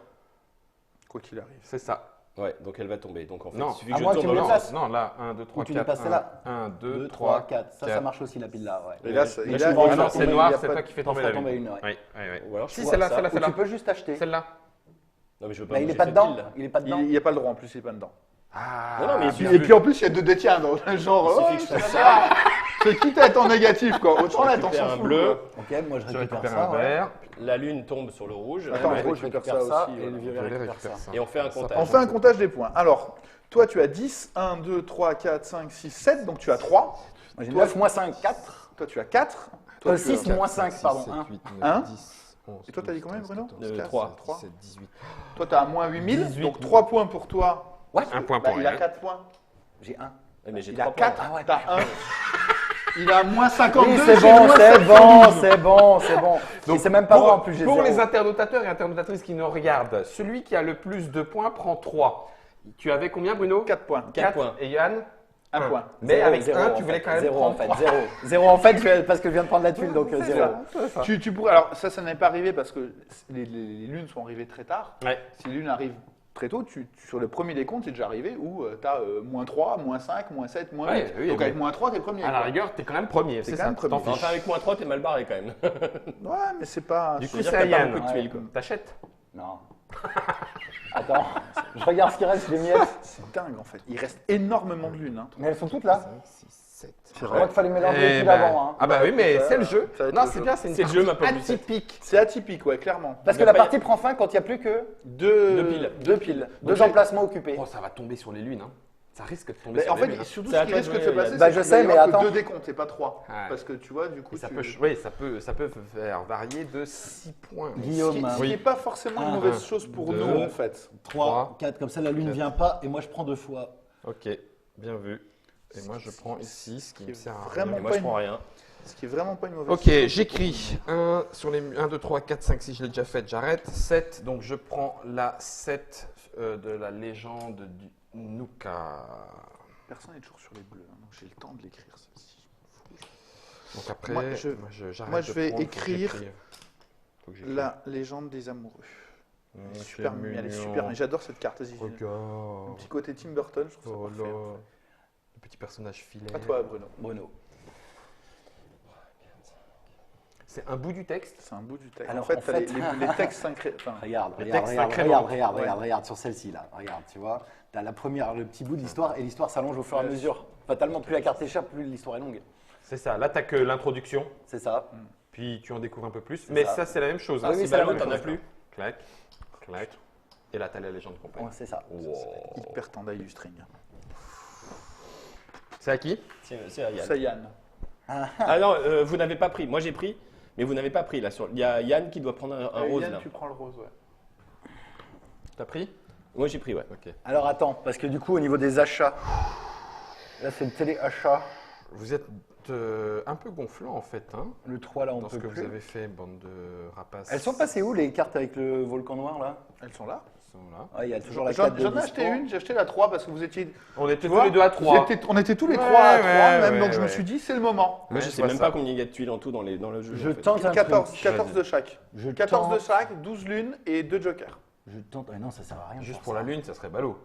Quoi qu'il arrive. C'est ça. Ouais, donc elle va tomber. Donc en fait, Non. il suffit À que je moins que tourne tu dans me le le sens. fasses. Non, là, 1, 2, 3, Ou tu 4. les passes là. 1, 2, 2, 3, 3, 4. Ça marche aussi la pile là. Ouais. Et là, Là, il je a- suis dans il le a- Ah non, il c'est y a noir, pas c'est de- toi qui fais T'en tomber feras la tomber lune. une, ouais. Oui, oui, oui. Ou alors je Si, peux celle-là, voir ça. celle-là, Ou tu peux juste acheter. Celle-là. Non, mais je veux pas Bah, il bouger est pas cette dedans. pile. Il est pas dedans. Il n'y a pas le droit en plus, il est pas dedans. Ah, Non, non, mais il bien suffit- Et vu. puis en plus, il y a 2 détiens, donc genre, Il oh, suffit que je fasse ça. C'est quitte à être en négatif, quoi. Autant là, t'en récupère s'en un fout. bleu. quoi. Ok, moi je Je récupère récupère ça. un ouais. vert. La lune tombe sur le rouge. Attends, Le je rouge récupère récupère ça ça aussi, et le voilà. violet Je récupère récupère ça. ça. Et on fait un comptage. On fait un comptage des points. Alors, toi, tu as 10, 1, 2, 3, 4, 5, 6, 7, donc tu as 3. Moi j'ai Toi, 9 moins 5, 4. Toi, tu as 4. Toi, tu 6 as... moins 5, pardon. 7, 1. 8, 9, Hein 10, 11. Et toi, t'as dit combien, Bruno 3. 17, 18. Toi, tu as moins 8000, 18. donc 3 points pour toi. Un point Bah, pour il a elle. 4 points. J'ai 1. Mais j'ai Il a 3 points. 4, Ah ouais, t'as 1. Il a moins 52, Oui, c'est j'ai bon, moins c'est 712. bon, c'est bon, c'est bon. Donc, C'est même pas pour, moi en plus, j'ai pour 0. les internautateurs et internautatrices qui nous regardent, celui qui a le plus de points prend 3. Tu avais combien, Bruno? 4 points. 4 points. Et Yann? 1 point. Mais avec 1, tu voulais quand même 0 en prendre fait, 3. 0. 0 en fait, parce que je viens de prendre la tuile, donc 0. Tu pourrais, alors ça n'est pas arrivé parce que les lunes sont arrivées très tard. Ouais. Si les lunes arrivent très tôt, sur le premier des comptes, c'est déjà arrivé où tu as moins 3, moins 5, moins 7, moins 8. Ouais, oui, donc mais- avec moins 3, tu es premier. À la quoi. rigueur, t'es quand même premier. T'es C'est quand ça. même premier. T'en Enfin, fiches. avec moins 3, t'es mal barré quand même. Ouais, mais c'est pas. Du c'est- coup, dire c'est que à t'as pas Yann. beaucoup de tuiles, quoi. T'achètes? Non. Attends, je regarde ce qui reste, les miettes. c'est dingue en fait. Il reste énormément de lunes. Hein. Mais elles sont toutes là. 5, 6, 7. Je crois qu'il fallait mélanger les Eh tuiles ben, avant. Hein. Ah bah oui, mais Ça, c'est le jeu. ça va être Non, le c'est jeu. bien, c'est une C'est le jeu, ma partie pauvre Lucette. atypique. C'est atypique, ouais, clairement. Parce que Il va la pas y- partie prend fin quand il n'y a plus que Deux piles. 2 piles, 2 j'ai- emplacements occupés. Oh, ça va tomber sur les lunes. Hein. Ça risque de tomber Mais sur en les fait, lunes. Hein. surtout C'est à ce qui toi de risque de se jouer, passer, Yann. Bah, c'est je qu'il sais, va y mais avoir que attends. 2 décomptes et pas 3. Ouais. Parce que tu vois, du coup, Et ça tu- peut, oui, ça peut faire varier de 6 points. Guillaume, Ce qui n'est pas forcément une Un, mauvaise chose pour deux. nous, en fait. 3, 4, comme ça la lune Quatre. vient pas et moi je prends 2 fois. Ok, bien vu. Et moi, je prends ici ce qui me sert à Vraiment rien. Et moi, pas je prends rien. Ce qui est vraiment pas une mauvaise Ok, chose. j'écris 1 sur les 1, 2, 3, 4, 5, 6, je l'ai déjà fait, j'arrête. 7, donc je prends la 7 de la légende du Nuka. Personne n'est toujours sur les bleus, hein, donc j'ai le temps de l'écrire celle-ci. Donc après, Moi, j'arrête. moi, je de vais prendre, faut que écrire j'écrive. Faut que j'écrive. La légende des amoureux. Elle est c'est super, mais elle est mignon. super. Mais j'adore cette carte. Vas-y. Un Regarde. petit côté Tim Burton, je trouve Oh ça là. parfait. en Le petit personnage filet. fait. À toi, Bruno. Bruno. C'est un bout du texte. C'est un bout du texte. Alors, en fait, en t'as fait- les textes synchrés. Enfin, Regarde, Les regarde, textes regarde, sacrément. regarde sur celle-ci là. Regarde, tu vois. T'as la première, le petit bout de l'histoire et l'histoire s'allonge au fur et à Ouais. mesure. Fatalement, plus la carte échappe, plus l'histoire est longue. C'est ça. Là, t'as que l'introduction, C'est ça. puis tu en découvres un peu plus. C'est Mais ça. ça, c'est la même chose. Ah hein. oui, C'est c'est la ballot, même t'en as chose. plus. Clac, clac. Et là, t'as la légende complète. Ouais, c'est ça. Wow. hyper tendre à illustrer. C'est à qui? C'est à Yann. Ça, Yann. Ah non, vous n'avez pas pris. Moi, j'ai pris, mais vous n'avez pas pris. Là, il y a Yann qui doit prendre un rose. Yann, Là. tu prends le rose, ouais. T'as pris? Moi, j'ai pris, ouais. Ok. Alors attends, parce que du coup, au niveau des achats, là c'est le télé-achat. Vous êtes un peu gonflant en fait, hein, Le 3 là, on dans ce peut que vous plus. avez fait, bande de rapaces. Elles sont passées où les cartes avec le volcan noir là? Elles sont là. Elles sont là. Ouais, il y a toujours la J'en 4 de j'en ai acheté dispo. une, j'ai acheté la 3 parce que vous étiez. On était Tu tous vois, les deux à 3. on était tous les Ouais, 3 à 3 ouais, même, ouais, donc je me ouais. suis dit, c'est le moment. Moi, Ouais, je je sais vois même ça. pas combien il y a de tuiles en tout dans le jeu. Je en fait. tente un 14, truc. 14 de chaque. Je 14 de tente- chaque, 12 lunes et 2 jokers. Je tente. Ah non, ça sert à rien. de Juste faire pour ça. la lune, ça serait ballot.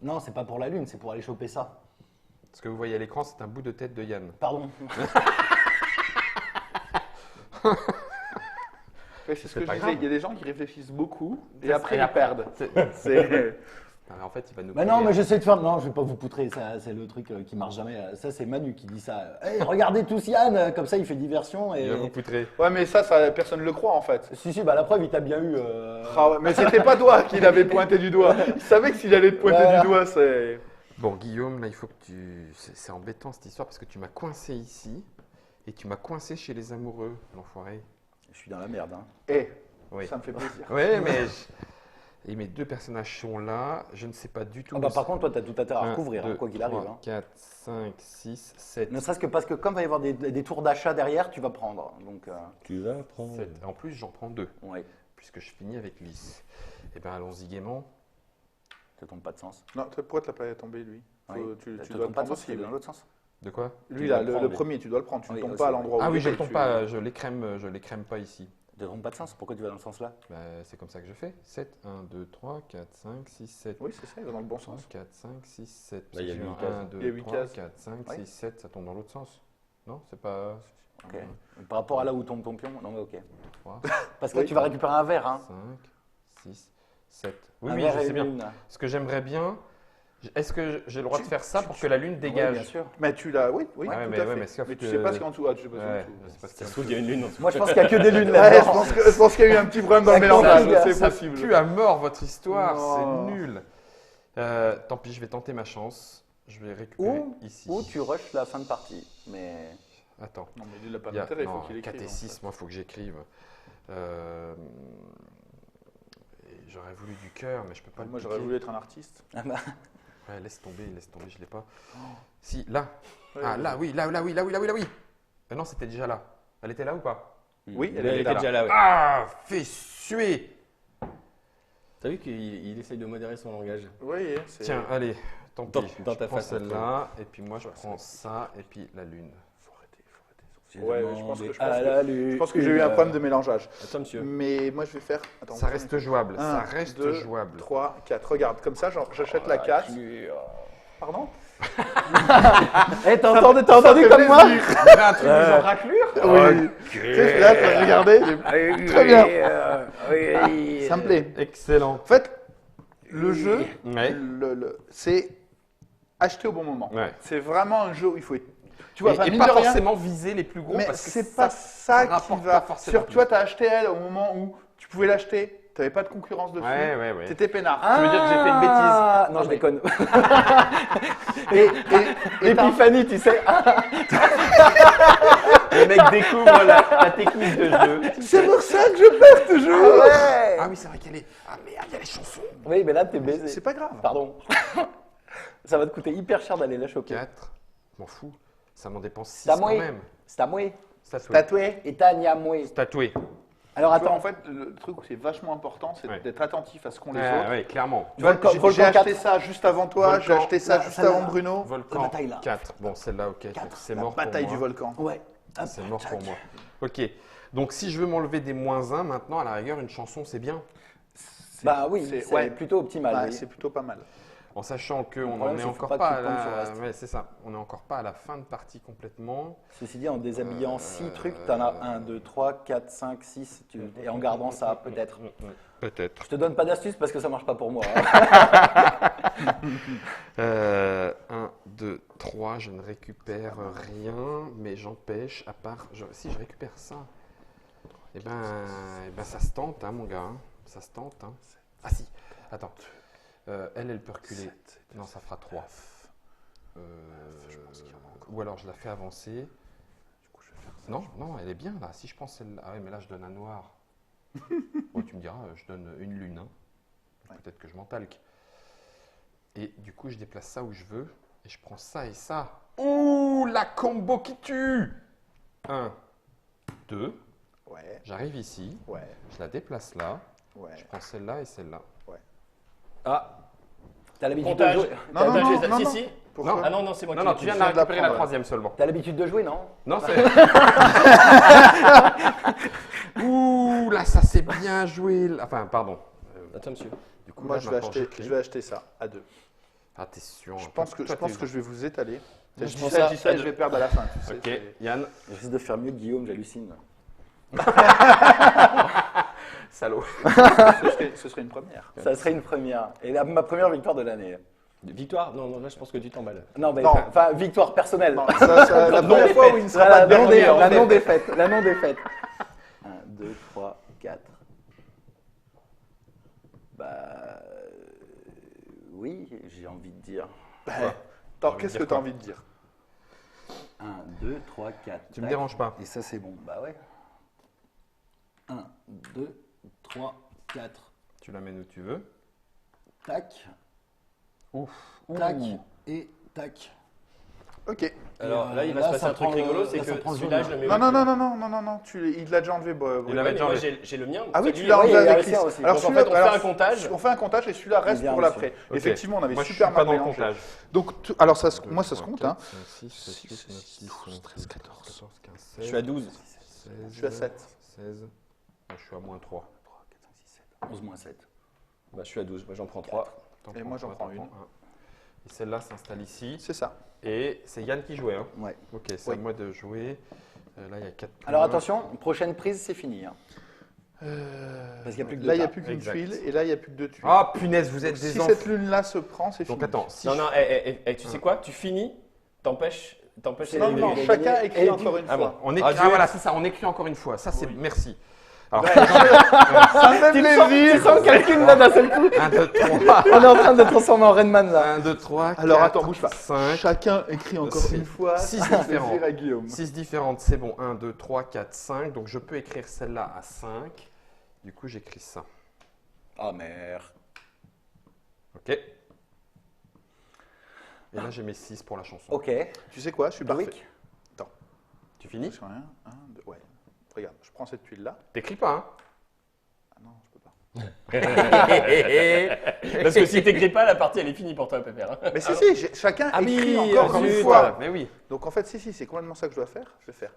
Non, c'est pas pour la lune, c'est pour aller choper ça. Ce que vous voyez à l'écran, c'est un bout de tête de Yann. Pardon. Ouais, c'est ce C'est que je pas disais, grave. il y a des gens qui réfléchissent beaucoup et Ça, après et ils après- perdent. C'est- C'est- Ah, en fait, il va nous. Bah non, coller. mais j'essaie de faire. Non, je vais pas vous poutrer. Ça, c'est le truc qui marche jamais. Ça, c'est Manu qui dit ça. Hey, regardez tous Yann, comme ça, il fait diversion Il va vous et. poutrer. Ouais, mais ça, personne ne le croit en fait. Si, si, bah la preuve, il t'a bien eu. Ah ouais, mais c'était pas toi qui l'avais pointé du doigt. Il savait que s'il allait te pointer Voilà. du doigt, c'est. Bon, Guillaume, là, il faut que tu. C'est embêtant cette histoire parce que tu m'as coincé ici et tu m'as coincé chez les amoureux, l'enfoiré. Je suis dans la merde. Hein. Eh, Oui. ça me fait plaisir. Oui, mais. Et mes deux personnages sont là. Je ne sais pas du tout. Ah bah, par contre, toi, t'as tout intérêt à 1, recouvrir, hein, 2, quoi qu'il arrive. 3, Hein. 4, 5, 6, 7. Ne serait-ce que parce que comme il va y avoir des tours d'achat derrière, tu vas prendre. Donc, Tu vas prendre. 7. En plus, j'en prends 2, ouais, puisque je finis avec Lys. Eh bien, allons-y gaiement. ça tombe pas de sens. Non, pourquoi t'as pas tombé lui Oui. Tu Ça dois tombe le pas de prendre sens, aussi. c'est lui. dans l'autre sens. De quoi? Lui, Tu là, dois le prendre, le lui. premier, tu dois le prendre. Tu ne Oui, tombes aussi, pas à oui. l'endroit où Ah il oui, est, je ne tombe tu- pas, je l'écrème pas ici. Ça ne pas de sens. Pourquoi tu vas dans ce sens-là? Bah, c'est comme ça que je fais. 7, 1, 2, 3, 4, 5, 6, 7. Oui, c'est ça, il va dans le bon 3, sens. 4, 5, 6, 7. Là, il y a 8 1, cases. 2, Il y a 8 3, cases. 4, 5, Oui. 6, 7, ça tombe dans l'autre sens. Non, c'est pas. Ok. Par rapport à là où tombe ton pion, non mais ok. 3, Parce que là, Oui. tu vas récupérer un verre, hein. 5, 6, 7. Oui, Un oui, verre je et sais une bien. lune. Ce que j'aimerais bien. Est-ce que j'ai le droit de faire ça pour que la lune Oui, dégage? bien sûr. Mais tu l'as, oui, Ah ouais, tout à mais fait. ouais, mais sauf mais tu que- sais pas ce qu'il y a en dessous. Ah, tu sais pas ce qu'il y a en Ouais, dessous. je sais pas ce Ça qu'il y a se trouve, il y a une lune en dessous. Moi, je pense qu'il n'y a que des lunes Ouais, là-dedans. je pense qu'il y a eu un petit problème dans le Ça compte, mélange, gars. c'est Ça possible. pue à mort votre histoire, Non. c'est nul. Tant pis, je vais tenter ma chance. Je vais récupérer ici. Ou tu rushes la fin de partie. Mais Attends. Non, mais il n'a pas Il y a, d'intérêt, il faut non, qu'il 4 écrive. et 6, moi, il faut que j'écrive. J'aurais voulu du cœur, mais je peux pas le Moi, j'aurais piquer. voulu être un artiste. Ouais, laisse tomber, je l'ai pas. Si, là. Ouais, Ah, ouais. là, oui. Non, c'était déjà là. Elle était là ou pas? Oui, Elle était déjà là, ouais. Ah, fais suer. T'as vu qu'il essaye de modérer son langage. Oui, c'est. Tiens, allez, tant pis. Dans je ta prends façon de celle-là, et puis moi, je prends ça, et puis la lune. Faut arrêter, Ouais, je pense que- je Je pense que j'ai eu un problème de mélangeage. Attends, monsieur. Mais moi, je vais faire. Attends, Ça reste jouable, ça 1, reste 2, jouable. 3, 4. Regarde, comme ça, j'achète la casse. Pardon? Eh, t'as entendu comme moi? Il y avait un truc du genre raclure? Oui. Tu sais, là, tu vas regarder. Très bien. Ça me plaît. Excellent. En fait, le jeu, Ouais. c'est acheter au bon moment. Ouais. C'est vraiment un jeu où il faut être. Tu vois, Et, enfin, et mine pas de rien, forcément viser les plus gros, mais parce que c'est pas ça qui rapporte va. pas forcément Tu vois, tu as acheté elle au moment où tu pouvais l'acheter, tu n'avais pas de concurrence dessus. Ouais. T'étais peinard. Tu veux dire que j'ai fait une bêtise? Ah, non, je déconne. Et t'as- L'épiphanie, tu sais. Le mec découvre la technique de jeu. C'est pour ça que je perds toujours. Ouais. Ah oui, c'est vrai qu'elle est. Ah merde, il y a les chansons. Oui, mais là, t'es baisé. C'est pas grave. Pardon. Ça va te coûter hyper cher d'aller la choper. 4. Je m'en fous. Ça m'en dépense 6 T'as quand moué. même. C'est à moué. Tatoué. Tatoué. Et t'as niamoué. Tatoué. Alors Tu vois, attends. en fait, le truc où c'est vachement important, c'est Ouais. d'être attentif à ce qu'ont les Ouais, autres. ouais, clairement. Tu vois, Volcan- j'ai Volcan acheté 4. ça juste avant toi, j'ai Volcan. acheté ça Là, juste celle-là. avant Bruno. Volcan La bataille, là. 4. Bon, celle-là, ok. 4. C'est La mort pour bataille moi. du volcan. Ouais. Hop, C'est mort tchac. pour moi. Ok. Donc, si je veux m'enlever des -1 maintenant, à la rigueur, une chanson, c'est bien. Bah oui, c'est ouais. plutôt optimal. Ouais, oui. c'est plutôt pas mal. En sachant qu'on problème, n'en c'est est qu'il faut encore pas pas que à tu tombes sur le la... reste. Ouais, c'est ça. On n'est encore pas à la fin de partie complètement. Ceci dit, en déshabillant 6 trucs, t'en as 1, 2, 3, 4, 5, 6. Et en gardant ça, peut-être. Peut-être. Je te donne pas d'astuce parce que ça marche pas pour moi. Hein. 1, 2, 3, je ne récupère rien, mais j'empêche, à part... si je récupère ça, eh ben, ça se tente, hein, mon gars. Hein. Ça se tente. Hein. Ah si, attends. Elle peut reculer. Non, ça fera 3. Ou alors je la fais avancer. Du coup, je vais faire ça. Non, elle est bien là. Si je pense celle-là. Ah oui, mais là, je donne un noir. Bon, tu me diras, je donne une lune. Hein. Peut-être que je m'en talque. Et du coup, je déplace ça où je veux. Et je prends ça et ça. Ouh, la combo qui tue! 1, 2. Ouais, J'arrive ici. ouais, Je la déplace là. ouais. Je prends celle-là et celle-là. Ah, T'as l'habitude de comptage. jouer. Non, non, Comptage, non, si, non. si. Pourquoi Ah non, non, c'est moi Non, qui non, l'ai tu viens de viens la de la récupérer la prendre, troisième seulement. T'as l'habitude de jouer, non? Non, c'est. Ouh, là, ça c'est bien joué. Enfin, pardon. Attends, monsieur. Du coup, Moi, là, je vais maintenant, acheter, j'écris. je vais acheter ça à 2. Ah, t'es sûr. Je pense que je vais vous étaler. Je je dis pense ça, à- je dis ça et je vais perdre à la fin. Tu sais, Ok, c'est- Yann, Je risque de faire mieux que Guillaume, j'hallucine. salaud. ce serait une première. Ça serait une première. Et ma première victoire de l'année. Victoire? Non, non, là, je pense que tu t'emballes. Non, mais Non. enfin, victoire personnelle. Non, la Non, première fois où il ne sera Voilà, pas dernier. la non-défaite. La non-défaite. 1, 2, 3, 4. Bah. Oui, j'ai envie de dire. Attends, qu'est-ce que tu as envie de dire? 1, 2, 3, 4. Tu me déranges pas. Et ça, c'est bon. Bah ouais. 1, 2, 3, 4. Tu l'amènes où tu veux. Tac. Ouf. Tac. Et tac. Ok. Alors là, il va là, se passer ça un truc prend rigolo, le- c'est là, ça que prend le celui-là, jaune, je le mets. Non, non, non, non, non, non, non, non, il l'a déjà enlevé. Il l'avait déjà Moi, enlevé. j'ai le mien. Ah oui, Celui- tu l'as oui, enlevé il y a avec le Chris. sien aussi. Alors Donc, en celui-là, fait, on fait alors, un comptage. On fait un comptage et celui-là reste vient pour aussi. l'après. Ok. Effectivement, on avait Moi, je suis super pas mal dans le mélangé. comptage. Donc, alors ça, moi, ça se compte. Hein. 6, 7, 8, 9, 10, 11, 12, 13, 14, 15, 16. Je suis à 12. 16, Je suis à 7. 16, Je suis à moins 3. 3, 4, 5, 6, 7. 11 moins 7. Bah, je suis à 12. Moi, j'en prends 3. Et moi, j'en prends une. Et celle-là s'installe ici. C'est ça. Et c'est Yann qui jouait. Hein. Ouais. Ok, c'est à moi de jouer. Là, il y a 4 points. Alors attention, prochaine prise, c'est fini. Hein. Parce qu'il n'y a plus que deux Là, il n'y a tas. plus qu'une Exact. tuile et là, il n'y a plus que deux tuiles. Ah, punaise, vous êtes Donc, des si enfants. cette lune-là se prend, c'est fini. Donc attends, si Non, je- non, tu sais quoi? Tu finis, t'empêches Non, les- non, les- chacun les- écrit et encore une Ah fois. bon. on écrit, Adieu. ah, voilà, c'est ça, on écrit encore une fois. Ça, c'est merci. Alors, Ça me fait plaisir. Tu sens le calcul là d'un seul coup. 1, 2, 3. On est en train de transformer en Redman là. 1, 2, 3. Alors, attends, bouge pas. 5. Chacun écrit encore Six. une fois. Six Ça fait différents. plaisir à Guillaume. 6 différentes, c'est bon. 1, 2, 3, 4, 5. Donc je peux écrire celle-là à 5. Du coup, j'écris ça. Oh merde. Ok. Et là, j'ai mes 6 pour la chanson. Ok. Tu sais quoi, je suis parfait. Loïc. Tu finis? Sur rien. Un, deux, ouais. Regarde, je prends cette tuile-là. T'écris pas, hein? Ah non, je peux pas. Parce que si t'écris pas, la partie elle est finie pour toi, Pépère. hein. Mais si, chacun Ah écrit oui, encore une zut. fois. Mais oui. Donc en fait, si, c'est complètement ça que je dois faire. Je vais faire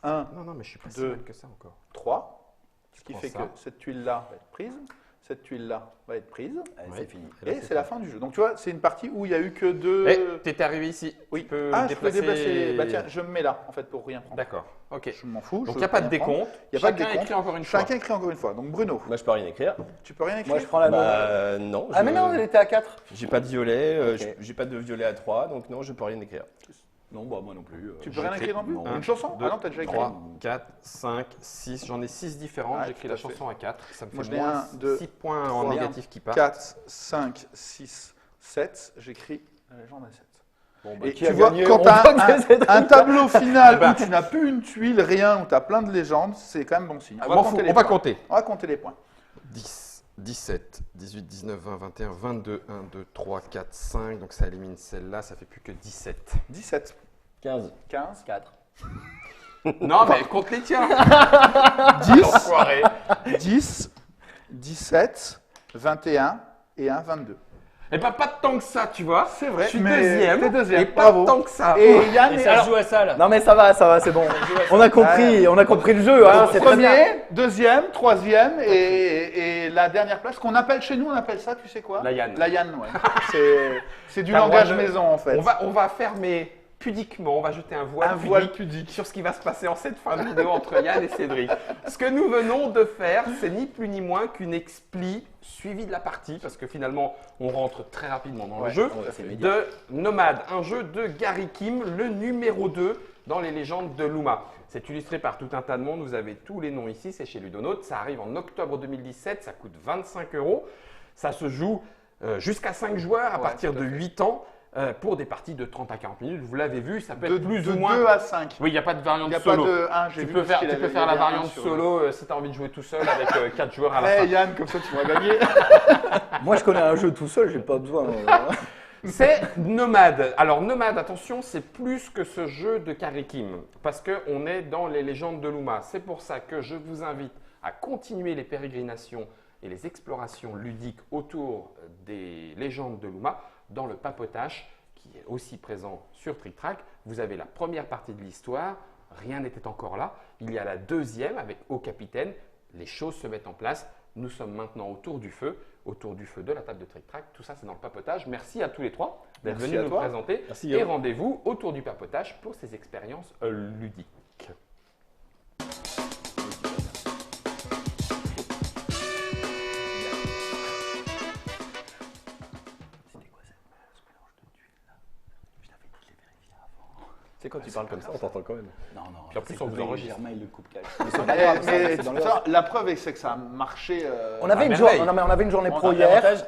1, Non, non, mais je suis pas si Deux. mal que ça encore. 3. Ce qui prends fait ça. que cette tuile-là va être prise. Cette tuile-là va être prise. Allez, Ouais. c'est fini. Et là, Et c'est la fin du jeu. Donc tu vois, c'est une partie où il y a eu que deux. Eh, t'étais arrivé ici. Oui. Tu peux Ah, je peux déplacer. déplacer. Bah tiens, je me mets là, en fait, pour rien prendre. D'accord. Ok. Je m'en fous. Donc je il n'y a pas de peux rien prendre. décompte. Il y a pas de Chacun décompte. écrit encore une fois. Chacun écrit encore une fois. Donc Bruno, Moi, je peux rien écrire. tu peux rien écrire. Moi je prends la nouvelle. Bah, non. Ah mais non, elle était à 4. J'ai pas de violet, Ok. j'ai pas de violet à 3, donc non, je peux rien écrire. Non, bah moi non plus. Tu peux rien j'écris. écrire non plus. Non. Une chanson? Deux, Ah non, t'as déjà écrit. 3, 4, 5, 6. J'en ai 6 différentes. Ouais, J'écris tout la à fait. chanson à 4. Ça me Moi, fait je n'ai moins un, deux, 6 points en trois, négatif qui partent. 4, 5, 6, 7. J'écris la légende à 7. Bon, bah, Et qui tu a vois, gagné quand On tu as voit que c'est un tableau final bah. où tu n'as plus une tuile, rien, où tu as plein de légendes, c'est quand même bon signe. On m'en fout, on va compter. On va compter les points. 10, 17, 18, 19, 20, 21, 22, 1, 2, 3, 4, 5. Donc ça élimine celle-là, ça fait plus que 17. 17, 15. 15, 4. Non, mais compte les tiens. 10, Enfoiré. 10, 17, 21 et 1, 22. Et pas de temps que ça, tu vois. C'est vrai, Je suis mais deuxième. t'es deuxième, Et pas bravo. de temps que ça. Et Yann Et est ça se joue à ça là. Non mais ça va, c'est bon. On a compris le jeu, hein, c'est très bien. premier, deuxième, troisième et la dernière place qu'on appelle chez nous, on appelle ça, tu sais quoi? La Yann. La Yann, ouais. C'est du T'as le langage droit de- maison en fait. On va fermer pudiquement, on va jeter un voile pudique sur ce qui va se passer en cette fin de vidéo entre Yann et Cédric. Ce que nous venons de faire, c'est ni plus ni moins qu'une expli suivie de la partie, parce que finalement, on rentre très rapidement dans le jeu, ouais, c'est immédiat. de Nomade, un jeu de Gary Kim, le numéro 2 dans les légendes de Luma. C'est illustré par tout un tas de monde, vous avez tous les noms ici, c'est chez Ludonote, ça arrive en octobre 2017, ça coûte 25 €, ça se joue jusqu'à 5 joueurs à Ouais, partir tout à de fait. 8 ans. Pour des parties de 30 à 40 minutes, vous l'avez vu, ça peut De être plus de ou moins. 2 à 5. Oui, il n'y a pas de Il variante n'y a pas solo. de 1, j'ai Tu vu peux parce faire, qu'il tu avait- peux faire il y la avait un variante sur- solo si tu as envie de jouer tout seul avec 4 joueurs à la Eh fin. Yann, comme ça tu vas gagner. Moi je connais un jeu tout seul, j'ai pas besoin. C'est Nomade. Alors Nomade, attention, c'est plus que ce jeu de Karikim, parce qu'on est dans les légendes de Luma. C'est pour ça que je vous invite à continuer les pérégrinations et les explorations ludiques autour des légendes de Luma dans le papotage qui est aussi présent sur Trick Track. Vous avez la première partie de l'histoire, rien n'était encore là. Il y a la deuxième avec Au Capitaine, les choses se mettent en place. Nous sommes maintenant autour du feu de la table de Trick Track. Tout ça, c'est dans le papotage. Merci à tous les trois d'être Merci venus à nous toi. présenter. Merci, Et Guillaume. rendez-vous autour du papotage pour ces expériences ludiques. Tu sais, quand tu parles comme ça, on t'entend quand même. Non, non. Puis en plus, on vous enregistre. Germain, il le coupe cache. Mais, la preuve, c'est que ça a marché. On avait à une merveille. journée, non, mais on avait une journée Bon, pro hier. l'avantage,